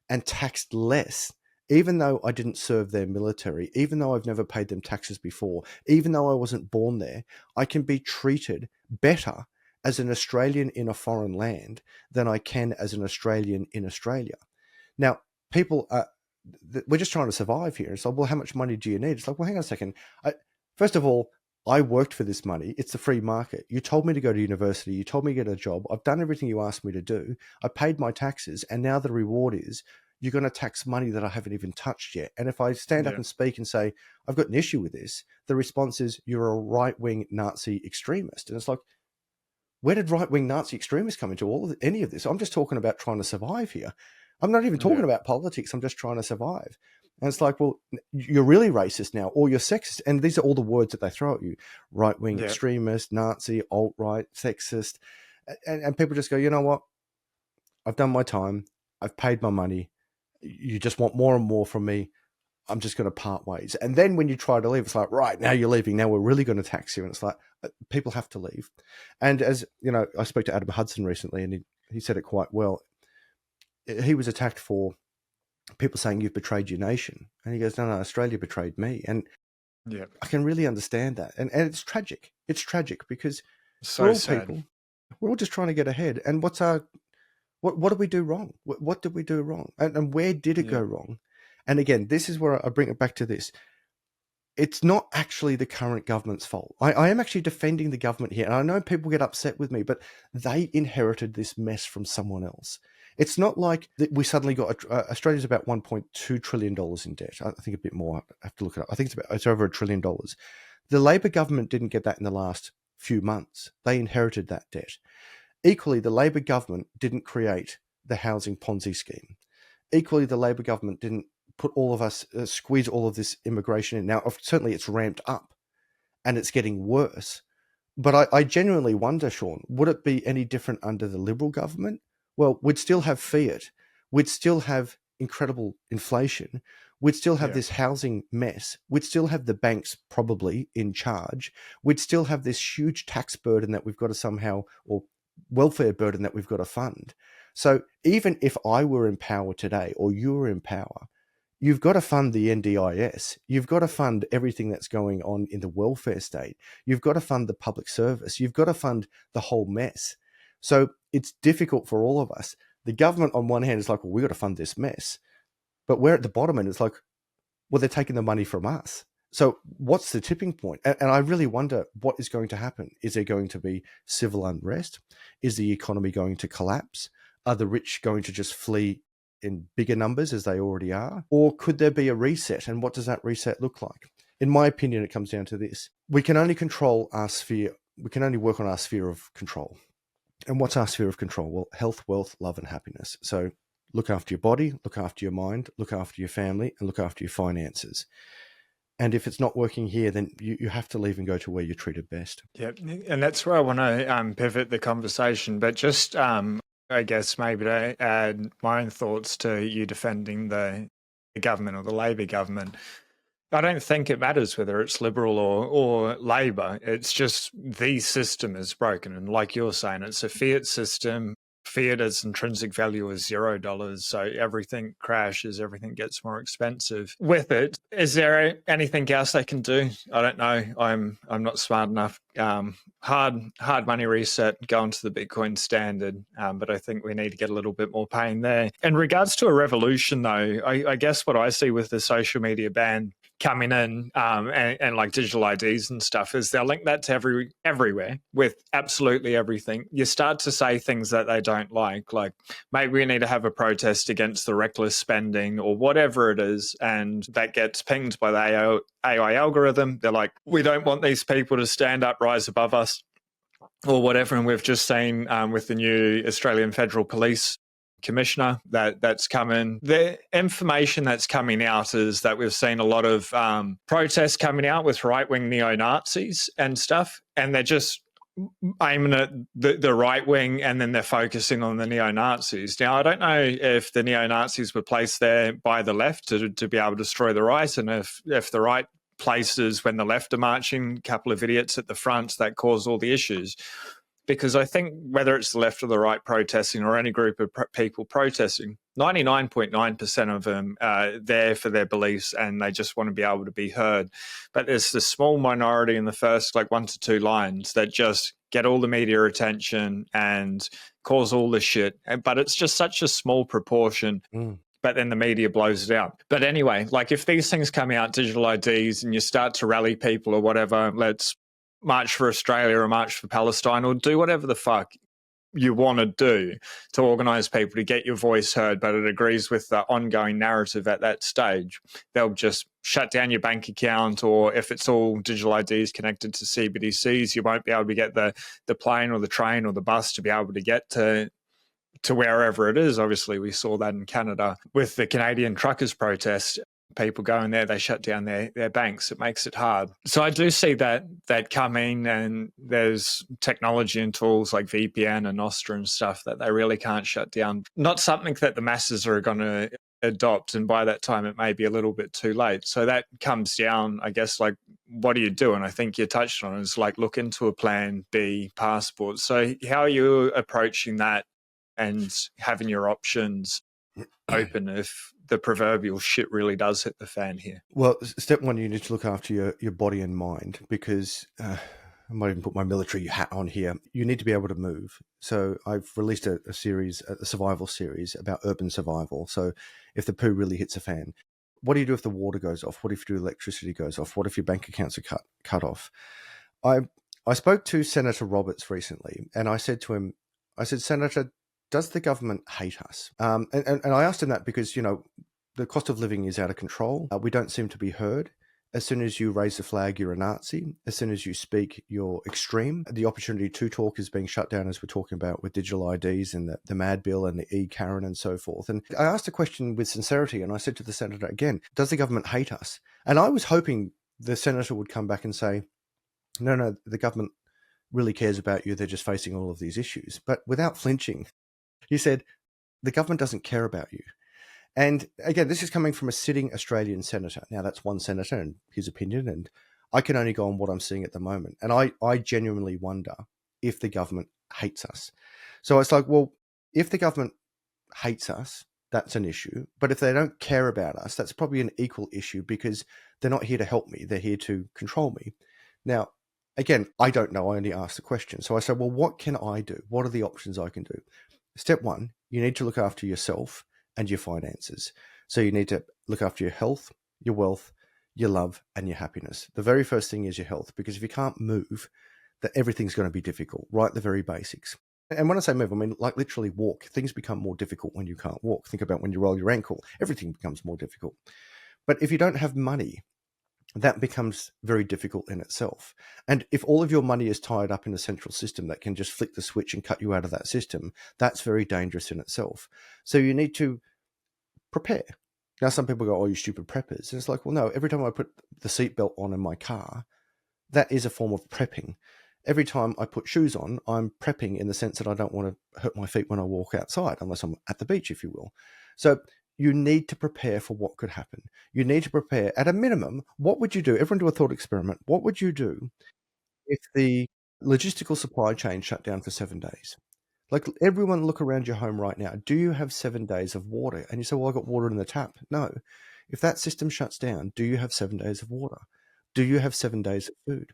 and taxed less, even though I didn't serve their military, even though I've never paid them taxes before, even though I wasn't born there, I can be treated better as an Australian in a foreign land than I can as an Australian in Australia. Now, people we're just trying to survive here. It's like, well, how much money do you need? It's like, well, hang on a second. First of all, I worked for this money. It's the free market. You told me to go to university. You told me to get a job. I've done everything you asked me to do. I paid my taxes. And now the reward is you're going to tax money that I haven't even touched yet. And if I stand up and speak and say, I've got an issue with this, the response is, you're a right-wing Nazi extremist. And it's like, where did right-wing Nazi extremists come into any of this? I'm just talking about trying to survive here. I'm not even talking about politics. I'm just trying to survive. And it's like, well, you're really racist now, or you're sexist. And these are all the words that they throw at you. Right-wing extremist, Nazi, alt-right, sexist. And people just go, you know what? I've done my time. I've paid my money. You just want more and more from me. I'm just going to part ways. And then when you try to leave, it's like, right, now you're leaving. Now we're really going to tax you. And it's like, people have to leave. And as you know, I spoke to Adam Hudson recently, and he said it quite well. He was attacked for people saying you've betrayed your nation. And he goes, no, Australia betrayed me. And I can really understand that. And it's tragic. It's tragic because we're all sad people. We're all just trying to get ahead. And what did we do wrong? What did we do wrong? And where did it go wrong? And again, this is where I bring it back to this. It's not actually the current government's fault. I am actually defending the government here. And I know people get upset with me, but they inherited this mess from someone else. It's not like that we suddenly got Australia's about $1.2 trillion in debt. I think a bit more. I have to look it up. I think it's over $1 trillion. The Labor government didn't get that in the last few months. They inherited that debt. Equally, the Labor government didn't create the housing Ponzi scheme. Equally, the Labor government didn't put all of us, squeeze all of this immigration in. Now, certainly it's ramped up and it's getting worse. But I genuinely wonder, Sean, would it be any different under the Liberal government? Well, we'd still have Fiat. We'd still have incredible inflation. We'd still have this housing mess. We'd still have the banks probably in charge. We'd still have this huge tax burden that we've got to somehow, or welfare burden that we've got to fund. So even if I were in power today, or you were in power, you've got to fund the NDIS. You've got to fund everything that's going on in the welfare state. You've got to fund the public service. You've got to fund the whole mess. So it's difficult for all of us. The government on one hand is like, well, we've got to fund this mess. But we're at the bottom and it's like, well, they're taking the money from us. So what's the tipping point? And I really wonder what is going to happen. Is there going to be civil unrest? Is the economy going to collapse? Are the rich going to just flee in bigger numbers as they already are? Or could there be a reset? And what does that reset look like? In my opinion, it comes down to this. We can only control our sphere. We can only work on our sphere of control. And what's our sphere of control? Well, health, wealth, love, and happiness. So look after your body, look after your mind, look after your family, and look after your finances. And if it's not working here, then you have to leave and go to where you're treated best. Yeah, and that's where I want to pivot the conversation. But just, I guess, maybe to add my own thoughts to you defending the government or the Labor government. I don't think it matters whether it's Liberal or Labor. It's just the system is broken. And like you're saying, it's a fiat system. Fiat as intrinsic value is $0. So everything crashes, everything gets more expensive. With it, is there anything else they can do? I don't know. I'm not smart enough. Hard money reset, go into the Bitcoin standard. But I think we need to get a little bit more pain there. In regards to a revolution, though, I guess what I see with the social media ban coming in and like digital IDs and stuff is they'll link that to everywhere with absolutely everything. You start to say things that they don't like maybe we need to have a protest against the reckless spending or whatever it is, and that gets pinged by the AI algorithm. They're like, we don't want these people to stand up, rise above us or whatever. And we've just seen with the new Australian Federal Police Commissioner that's coming. The information that's coming out is that we've seen a lot of protests coming out with right-wing neo-Nazis and stuff, and they're just aiming at the right wing, and then they're focusing on the neo-Nazis. Now, I don't know if the neo-Nazis were placed there by the left to be able to destroy the right, and if the right places when the left are marching, a couple of idiots at the front that cause all the issues. Because I think whether it's the left or the right protesting or any group of people protesting, 99.9% of them are there for their beliefs and they just want to be able to be heard. But there's the small minority in the first 1 to 2 lines that just get all the media attention and cause all the shit. But it's just such a small proportion. But then the media blows it out. But anyway, if these things come out, digital IDs, and you start to rally people or whatever, let's march for Australia or march for Palestine or do whatever the fuck you want to do to organize people to get your voice heard, but it agrees with the ongoing narrative at that stage, they'll just shut down your bank account, or if it's all digital IDs connected to CBDCs, you won't be able to get the plane or the train or the bus to be able to get to wherever it is. Obviously, we saw that in Canada with the Canadian truckers protest. People go in there, they shut down their banks. It makes it hard. So I do see that coming, and there's technology and tools like VPN and Nostra and stuff that they really can't shut down. Not something that the masses are going to adopt, and by that time it may be a little bit too late. So that comes down, I guess, like, what do you do? And I think you touched on it, is like, look into a plan B passport. So how are you approaching that and having your options open if the proverbial shit really does hit the fan here? Well, step one, you need to look after your body and mind, because I might even put my military hat on here. You need to be able to move. So I've released a series, a survival series about urban survival. So if the poo really hits a fan, what do you do if the water goes off? What if your electricity goes off? What if your bank accounts are cut off? I spoke to Senator Roberts recently, and I said to him, Senator, does the government hate us? And I asked him that because, the cost of living is out of control. We don't seem to be heard. As soon as you raise the flag, you're a Nazi. As soon as you speak, you're extreme. The opportunity to talk is being shut down, as we're talking about with digital IDs and the Mad Bill and the e-Karen and so forth. And I asked a question with sincerity, and I said to the senator again, does the government hate us? And I was hoping the senator would come back and say, no, the government really cares about you. They're just facing all of these issues. But without flinching, he said, the government doesn't care about you. And again, this is coming from a sitting Australian senator. Now, that's one senator and his opinion, and I can only go on what I'm seeing at the moment. And I genuinely wonder if the government hates us. So it's like, well, if the government hates us, that's an issue. But if they don't care about us, that's probably an equal issue, because they're not here to help me. They're here to control me. Now, again, I don't know. I only asked the question. So I said, well, what can I do? What are the options I can do? Step one, you need to look after yourself and your finances. So you need to look after your health, your wealth, your love, and your happiness. The very first thing is your health, because if you can't move, that everything's going to be difficult, right? The very basics. And when I say move, I mean like literally walk. Things become more difficult when you can't walk. Think about when you roll your ankle, everything becomes more difficult. But if you don't have money, that becomes very difficult in itself. And if all of your money is tied up in a central system that can just flick the switch and cut you out of that system, that's very dangerous in itself. So you need to prepare. Now, some people go, oh, you stupid preppers. And it's like, well, no, every time I put the seatbelt on in my car, that is a form of prepping. Every time I put shoes on, I'm prepping in the sense that I don't want to hurt my feet when I walk outside, unless I'm at the beach, if you will. So you need to prepare for what could happen. You need to prepare at a minimum. What would you do? Everyone do a thought experiment. What would you do if the logistical supply chain shut down for 7 days? Like, everyone look around your home right now. Do you have 7 days of water? And you say, well, I got water in the tap. No. If that system shuts down, do you have 7 days of water? Do you have 7 days of food?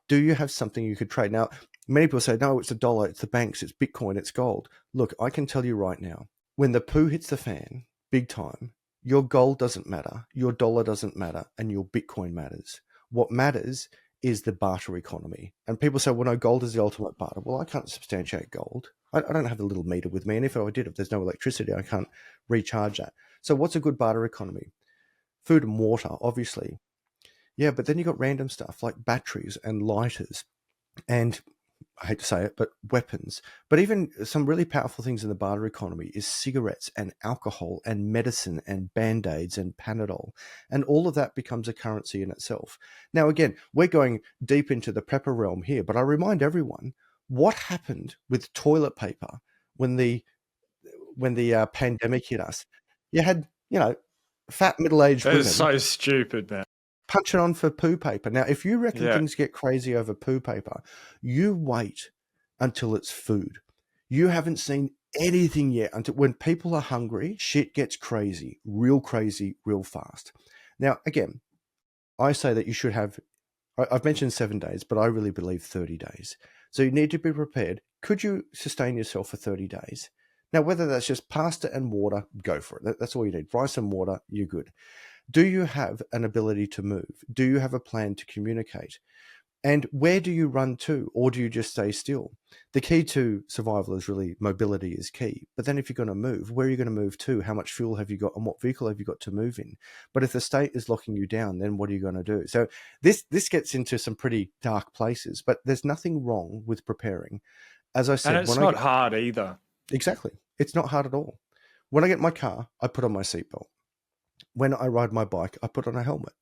Do you have something you could trade? Now, many people say, no, it's $1, it's the banks, it's Bitcoin, it's gold. Look, I can tell you right now, when the poo hits the fan, big time, your gold doesn't matter, your dollar doesn't matter, and your Bitcoin matters. What matters is the barter economy. And people say, well, no, gold is the ultimate barter. Well, I can't substantiate gold. I don't have the little meter with me. And if I did, if there's no electricity, I can't recharge that. So what's a good barter economy? Food and water, obviously. Yeah, but then you got random stuff like batteries and lighters and, I hate to say it, but weapons. But even some really powerful things in the barter economy is cigarettes and alcohol and medicine and Band-Aids and Panadol. And all of that becomes a currency in itself. Now, again, we're going deep into the prepper realm here, but I remind everyone, what happened with toilet paper when the pandemic hit us? You had, fat middle-aged That women. is so stupid, man. Punching on for poo paper. Now, if you reckon things get crazy over poo paper, you wait until it's food. You haven't seen anything yet. Until when people are hungry, shit gets crazy, real fast. Now, again, I say that you should have, I've mentioned 7 days, but I really believe 30 days. So you need to be prepared. Could you sustain yourself for 30 days? Now, whether that's just pasta and water, go for it. That's all you need. Rice and water, you're good. Do you have an ability to move? Do you have a plan to communicate? And where do you run to, or do you just stay still? The key to survival is really mobility is key. But then if you're going to move, where are you going to move to? How much fuel have you got, and what vehicle have you got to move in? But if the state is locking you down, then what are you going to do? So this gets into some pretty dark places, but there's nothing wrong with preparing. As I said, And it's not hard either. Exactly. It's not hard at all. When I get in my car, I put on my seatbelt. When I ride my bike, I put on a helmet.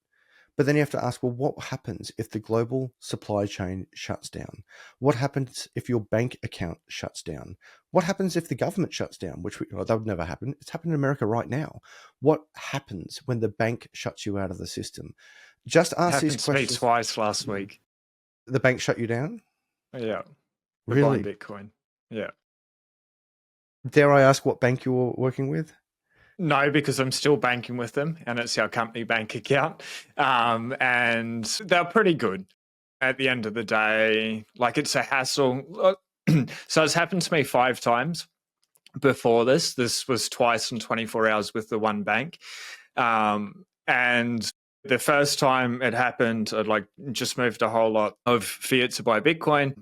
But then you have to ask, well, what happens if the global supply chain shuts down? What happens if your bank account shuts down? What happens if the government shuts down? That would never happen. It's happening in America right now. What happens when the bank shuts you out of the system? Just ask these questions. Happened to me twice last week. The bank shut you down? Yeah. Really? Bitcoin. Yeah. Dare I ask what bank you're working with? No, because I'm still banking with them, and it's our company bank account. And they're pretty good at the end of the day. Like, it's a hassle. So it's happened to me 5 times before this. This was twice in 24 hours with the one bank. And the first time it happened, I'd just moved a whole lot of Fiat to buy Bitcoin.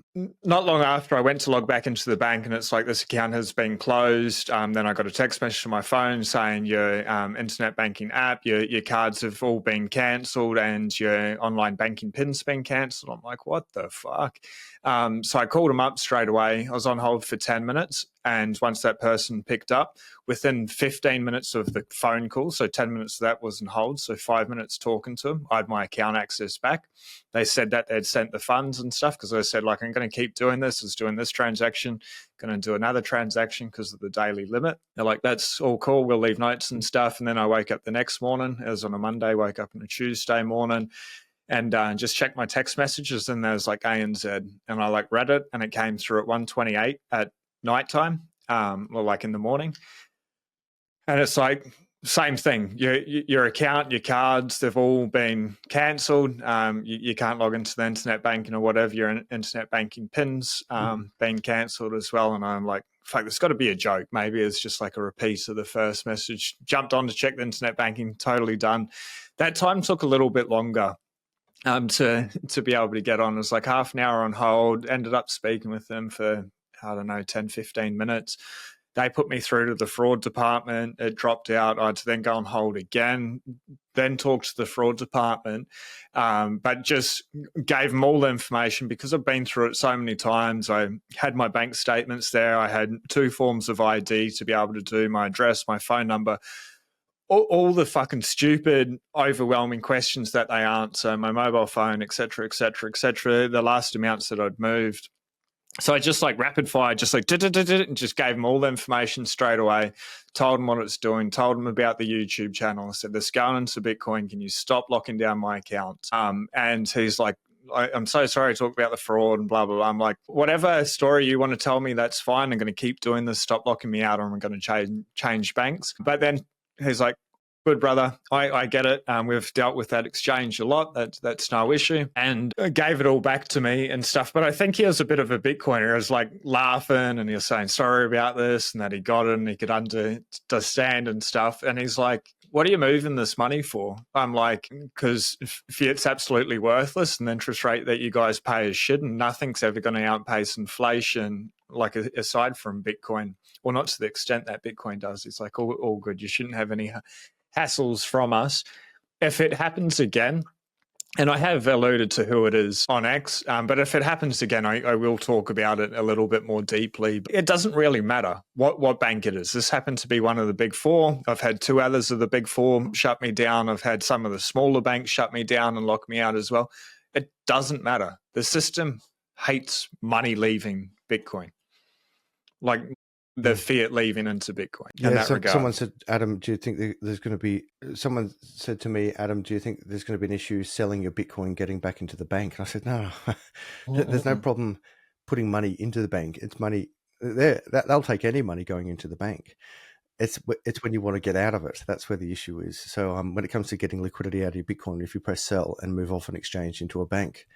Not long after, I went to log back into the bank, and it's like, this account has been closed. Then I got a text message on my phone saying your internet banking app, your cards have all been cancelled, and your online banking pin's been cancelled. I'm like, what the fuck? So I called them up straight away. I was on hold for 10 minutes. And once that person picked up, within 15 minutes of the phone call, so 10 minutes of that was on hold, so 5 minutes talking to them, I had my account access back. They said that they'd sent the funds and stuff, because I said, I'm going to keep doing this. I was doing this transaction, going to do another transaction because of the daily limit. They're like, that's all cool. We'll leave notes and stuff. And then I wake up the next morning. It was on a Monday, woke up on a Tuesday morning, and just checked my text messages, and there's ANZ, and I read it, and it came through at 1:28 at nighttime, or in the morning. And it's same thing. Your account, your cards, they've all been cancelled. You can't log into the internet banking or whatever. Your internet banking pins been cancelled as well. And I'm like, fuck, there's got to be a joke. Maybe it's just a repeat of the first message. Jumped on to check the internet banking, totally done. That time took a little bit longer to be able to get on. It was half an hour on hold. Ended up speaking with them for, 10, 15 minutes. They put me through to the fraud department. It dropped out. I had to then go on hold again, then talk to the fraud department, but just gave them all the information because I've been through it so many times. I had my bank statements there. I had 2 forms of ID to be able to do my address, my phone number, all the fucking stupid, overwhelming questions that they answer, my mobile phone, et cetera, et cetera, et cetera, the last amounts that I'd moved. So I just rapid fire, just and just gave them all the information straight away, told them what it's doing, told them about the YouTube channel. I said, this going into Bitcoin. Can you stop locking down my account? And he's like, I'm so sorry to talk about the fraud and blah, blah, blah. I'm like, whatever story you want to tell me, that's fine. I'm going to keep doing this. Stop locking me out, or I'm going to change banks. But then he's like, good, brother. I get it. We've dealt with that exchange a lot. That's no issue. And gave it all back to me and stuff. But I think he was a bit of a Bitcoiner. He was laughing, and he was saying sorry about this, and that he got it and he could understand and stuff. And he's like, what are you moving this money for? I'm like, because fiat's absolutely worthless, and the interest rate that you guys pay is shit, and nothing's ever going to outpace inflation, aside from Bitcoin. Well, not to the extent that Bitcoin does. It's all good. You shouldn't have any hassles from us. If it happens again, and I have alluded to who it is on X, but if it happens again, I will talk about it a little bit more deeply. It doesn't really matter what bank it is. This happened to be one of the big 4. I've had 2 others of the big 4 shut me down. I've had some of the smaller banks shut me down and lock me out as well. It doesn't matter. The system hates money leaving Bitcoin. The fiat leaving into Bitcoin. Yeah, someone said, Adam, do you think there's going to be... Someone said to me, Adam, do you think there's going to be an issue selling your Bitcoin, getting back into the bank? And I said, no, there's no problem putting money into the bank. It's money there. They'll take any money going into the bank. It's when you want to get out of it. That's where the issue is. So when it comes to getting liquidity out of your Bitcoin, if you press sell and move off an exchange into a bank,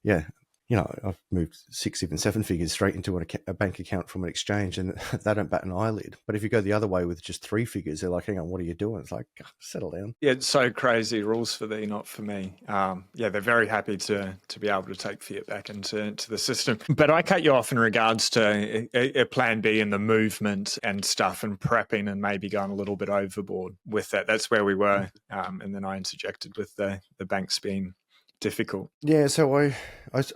yeah, I've moved 6, even 7 figures straight into a bank account from an exchange, and they don't bat an eyelid. But if you go the other way with just 3 figures, they're like, hang on, what are you doing? It's like, settle down. Yeah, it's so crazy. Rules for thee, not for me. They're very happy to be able to take fiat back into the system. But I cut you off in regards to a plan B and the movement and stuff and prepping and maybe going a little bit overboard with that. That's where we were. And then I interjected with the banks being difficult. Yeah, so I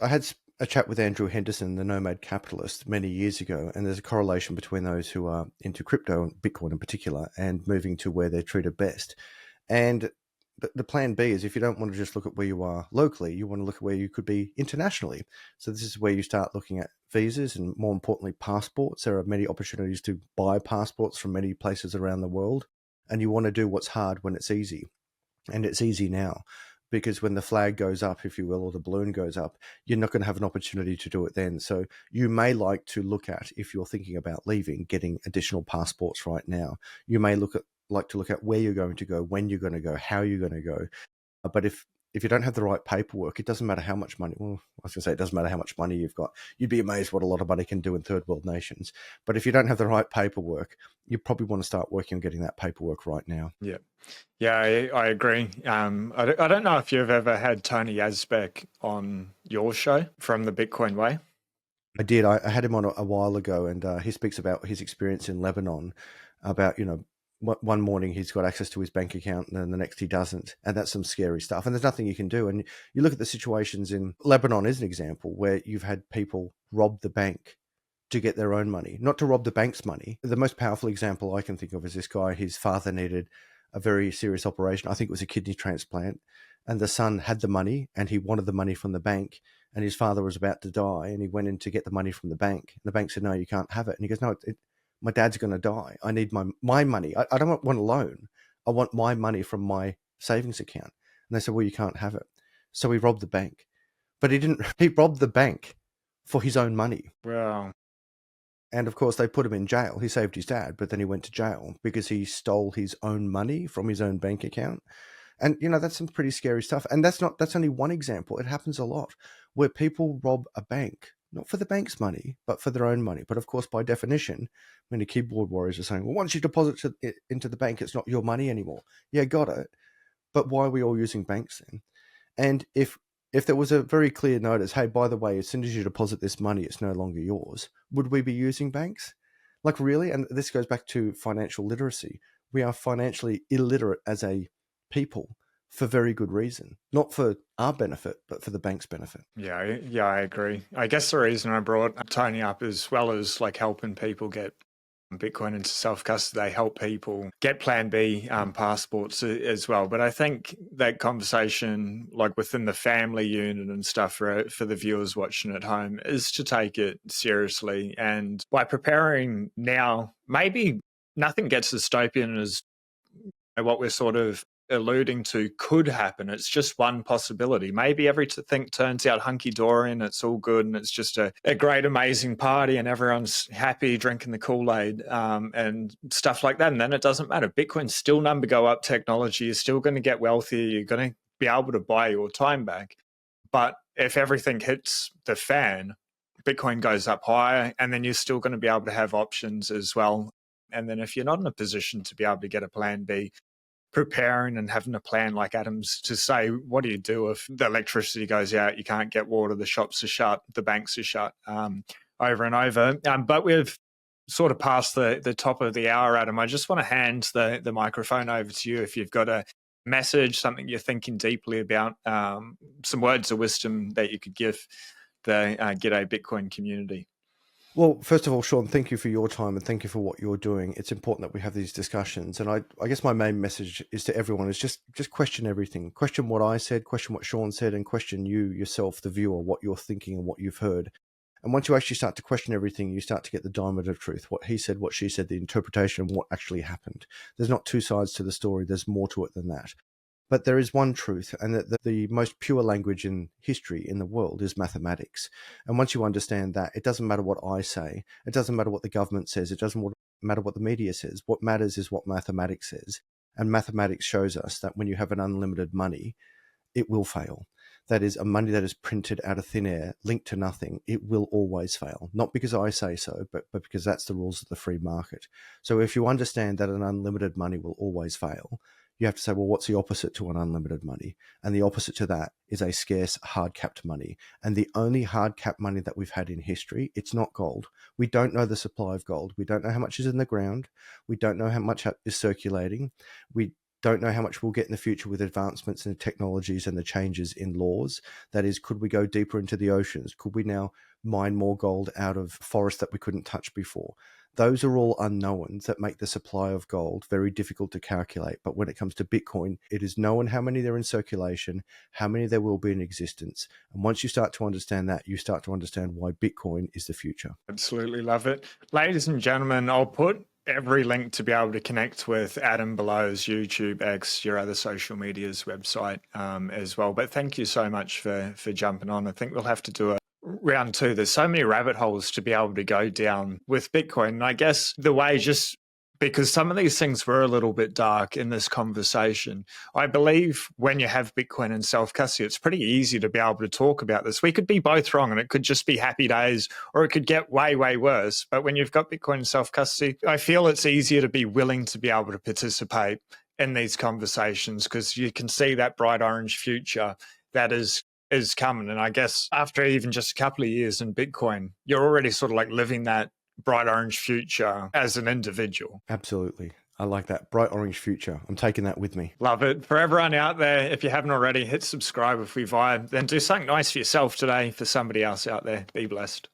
had a chat with Andrew Henderson, the nomad capitalist, many years ago, and there's a correlation between those who are into crypto, and Bitcoin in particular, and moving to where they're treated best. And the plan B is, if you don't want to just look at where you are locally, you want to look at where you could be internationally. So this is where you start looking at visas and, more importantly, passports. There are many opportunities to buy passports from many places around the world, and you want to do what's hard when it's easy. And it's easy now, because when the flag goes up, if you will, or the balloon goes up, you're not going to have an opportunity to do it then. So you may like to look at, if you're thinking about leaving, getting additional passports right now. You may like to look at where you're going to go, when you're going to go, how you're going to go. But if you don't have the right paperwork, it doesn't matter how much money. Well, I was going to say, it doesn't matter how much money you've got. You'd be amazed what a lot of money can do in third world nations. But if you don't have the right paperwork, you probably want to start working on getting that paperwork right now. Yeah. Yeah, I agree. I don't know if you've ever had Tony Yazbek on your show from the Bitcoin Way. I did. I had him on a while ago, and he speaks about his experience in Lebanon, about, one morning he's got access to his bank account and then the next he doesn't. And that's some scary stuff. And there's nothing you can do. And you look at the situations in Lebanon as an example, where you've had people rob the bank to get their own money, not to rob the bank's money. The most powerful example I can think of is this guy. His father needed a very serious operation. I think it was a kidney transplant. And the son had the money, and he wanted the money from the bank. And his father was about to die, and he went in to get the money from the bank. And the bank said, no, you can't have it. And he goes, no, my dad's going to die. I need my money. I don't want a loan. I want my money from my savings account. And they said, well, you can't have it. So he robbed the bank. But he robbed the bank for his own money. Wow. And of course, they put him in jail. He saved his dad, but then he went to jail because he stole his own money from his own bank account. And, that's some pretty scary stuff. And that's only one example. It happens a lot, where people rob a bank, not for the bank's money, but for their own money. But of course, by definition, many keyboard warriors are saying, well, once you deposit it into the bank, it's not your money anymore. Yeah, got it. But why are we all using banks then? And if there was a very clear notice, hey, by the way, as soon as you deposit this money, it's no longer yours, would we be using banks? Like, really? And this goes back to financial literacy. We are financially illiterate as a people, for very good reason, not for our benefit, but for the bank's benefit. Yeah, I agree. I guess the reason I brought Tony up, as well as like helping people get Bitcoin into self-custody, they help people get Plan B passports as well. But I think that conversation, like within the family unit and stuff, for the viewers watching at home, is to take it seriously. And by preparing now, maybe nothing gets as dystopian as what we're sort of alluding to could happen. It's just one possibility. Maybe everything turns out hunky-dory and it's all good and it's just a great, amazing party and everyone's happy drinking the Kool-Aid and stuff like that. And then it doesn't matter. Bitcoin's still number go up technology. You're still going to get wealthier. You're going to be able to buy your time back. But if everything hits the fan, Bitcoin goes up higher, and then you're still going to be able to have options as well. And then if you're not in a position to be able to get a plan B, preparing and having a plan like Adam's to say, what do you do if the electricity goes out, you can't get water, the shops are shut, the banks are shut, over and over. But we've sort of passed the top of the hour, Adam. I just want to hand the microphone over to you if you've got a message, something you're thinking deeply about, some words of wisdom that you could give the Gday Bitcoin community. Well, first of all, Sean, thank you for your time and thank you for what you're doing. It's important that we have these discussions. And I guess my main message is to everyone is just question everything. Question what I said, question what Sean said, and question you yourself, the viewer, what you're thinking and what you've heard. And once you actually start to question everything, you start to get the diamond of truth, what he said, what she said, the interpretation of what actually happened. There's not two sides to the story. There's more to it than that. But there is one truth, and that the most pure language in history in the world is mathematics. And once you understand that, it doesn't matter what I say. It doesn't matter what the government says. It doesn't matter what the media says. What matters is what mathematics says. And mathematics shows us that when you have an unlimited money, it will fail. that is a money that is printed out of thin air, linked to nothing, it will always fail. Not because I say so, but because that's the rules of the free market. So if you understand that an unlimited money will always fail, you have to say, well, what's the opposite to an unlimited money? And the opposite to that is a scarce, hard-capped money. And the only hard-capped money that we've had in history, it's not gold. We don't know the supply of gold. We don't know how much is in the ground. We don't know how much is circulating. We don't know how much we'll get in the future with advancements in technologies and the changes in laws. That is, could we go deeper into the oceans? Could we now mine more gold out of forests that we couldn't touch before? Those are all unknowns that make the supply of gold very difficult to calculate. But when it comes to Bitcoin, it is known how many there are in circulation, how many there will be in existence. And once you start to understand that, you start to understand why Bitcoin is the future. Absolutely love it. Ladies and gentlemen, I'll put every link to be able to connect with Adam below's YouTube, X, your other social medias website as well. But thank you so much for jumping on. I think we'll have to do a round two. There's so many rabbit holes to be able to go down with Bitcoin. And I guess the way, just because some of these things were a little bit dark in this conversation, I believe when you have Bitcoin and self-custody, it's pretty easy to be able to talk about this. We could be both wrong and it could just be happy days, or it could get way, way worse. But when you've got Bitcoin and self-custody, I feel it's easier to be willing to be able to participate in these conversations because you can see that bright orange future that is coming. And I guess after even just a couple of years in Bitcoin, you're already sort of like living that bright orange future as an individual. Absolutely. I like that. Bright orange future. I'm taking that with me. Love it. For everyone out there, if you haven't already, hit subscribe if we vibe. Then do something nice for yourself today, for somebody else out there. Be blessed.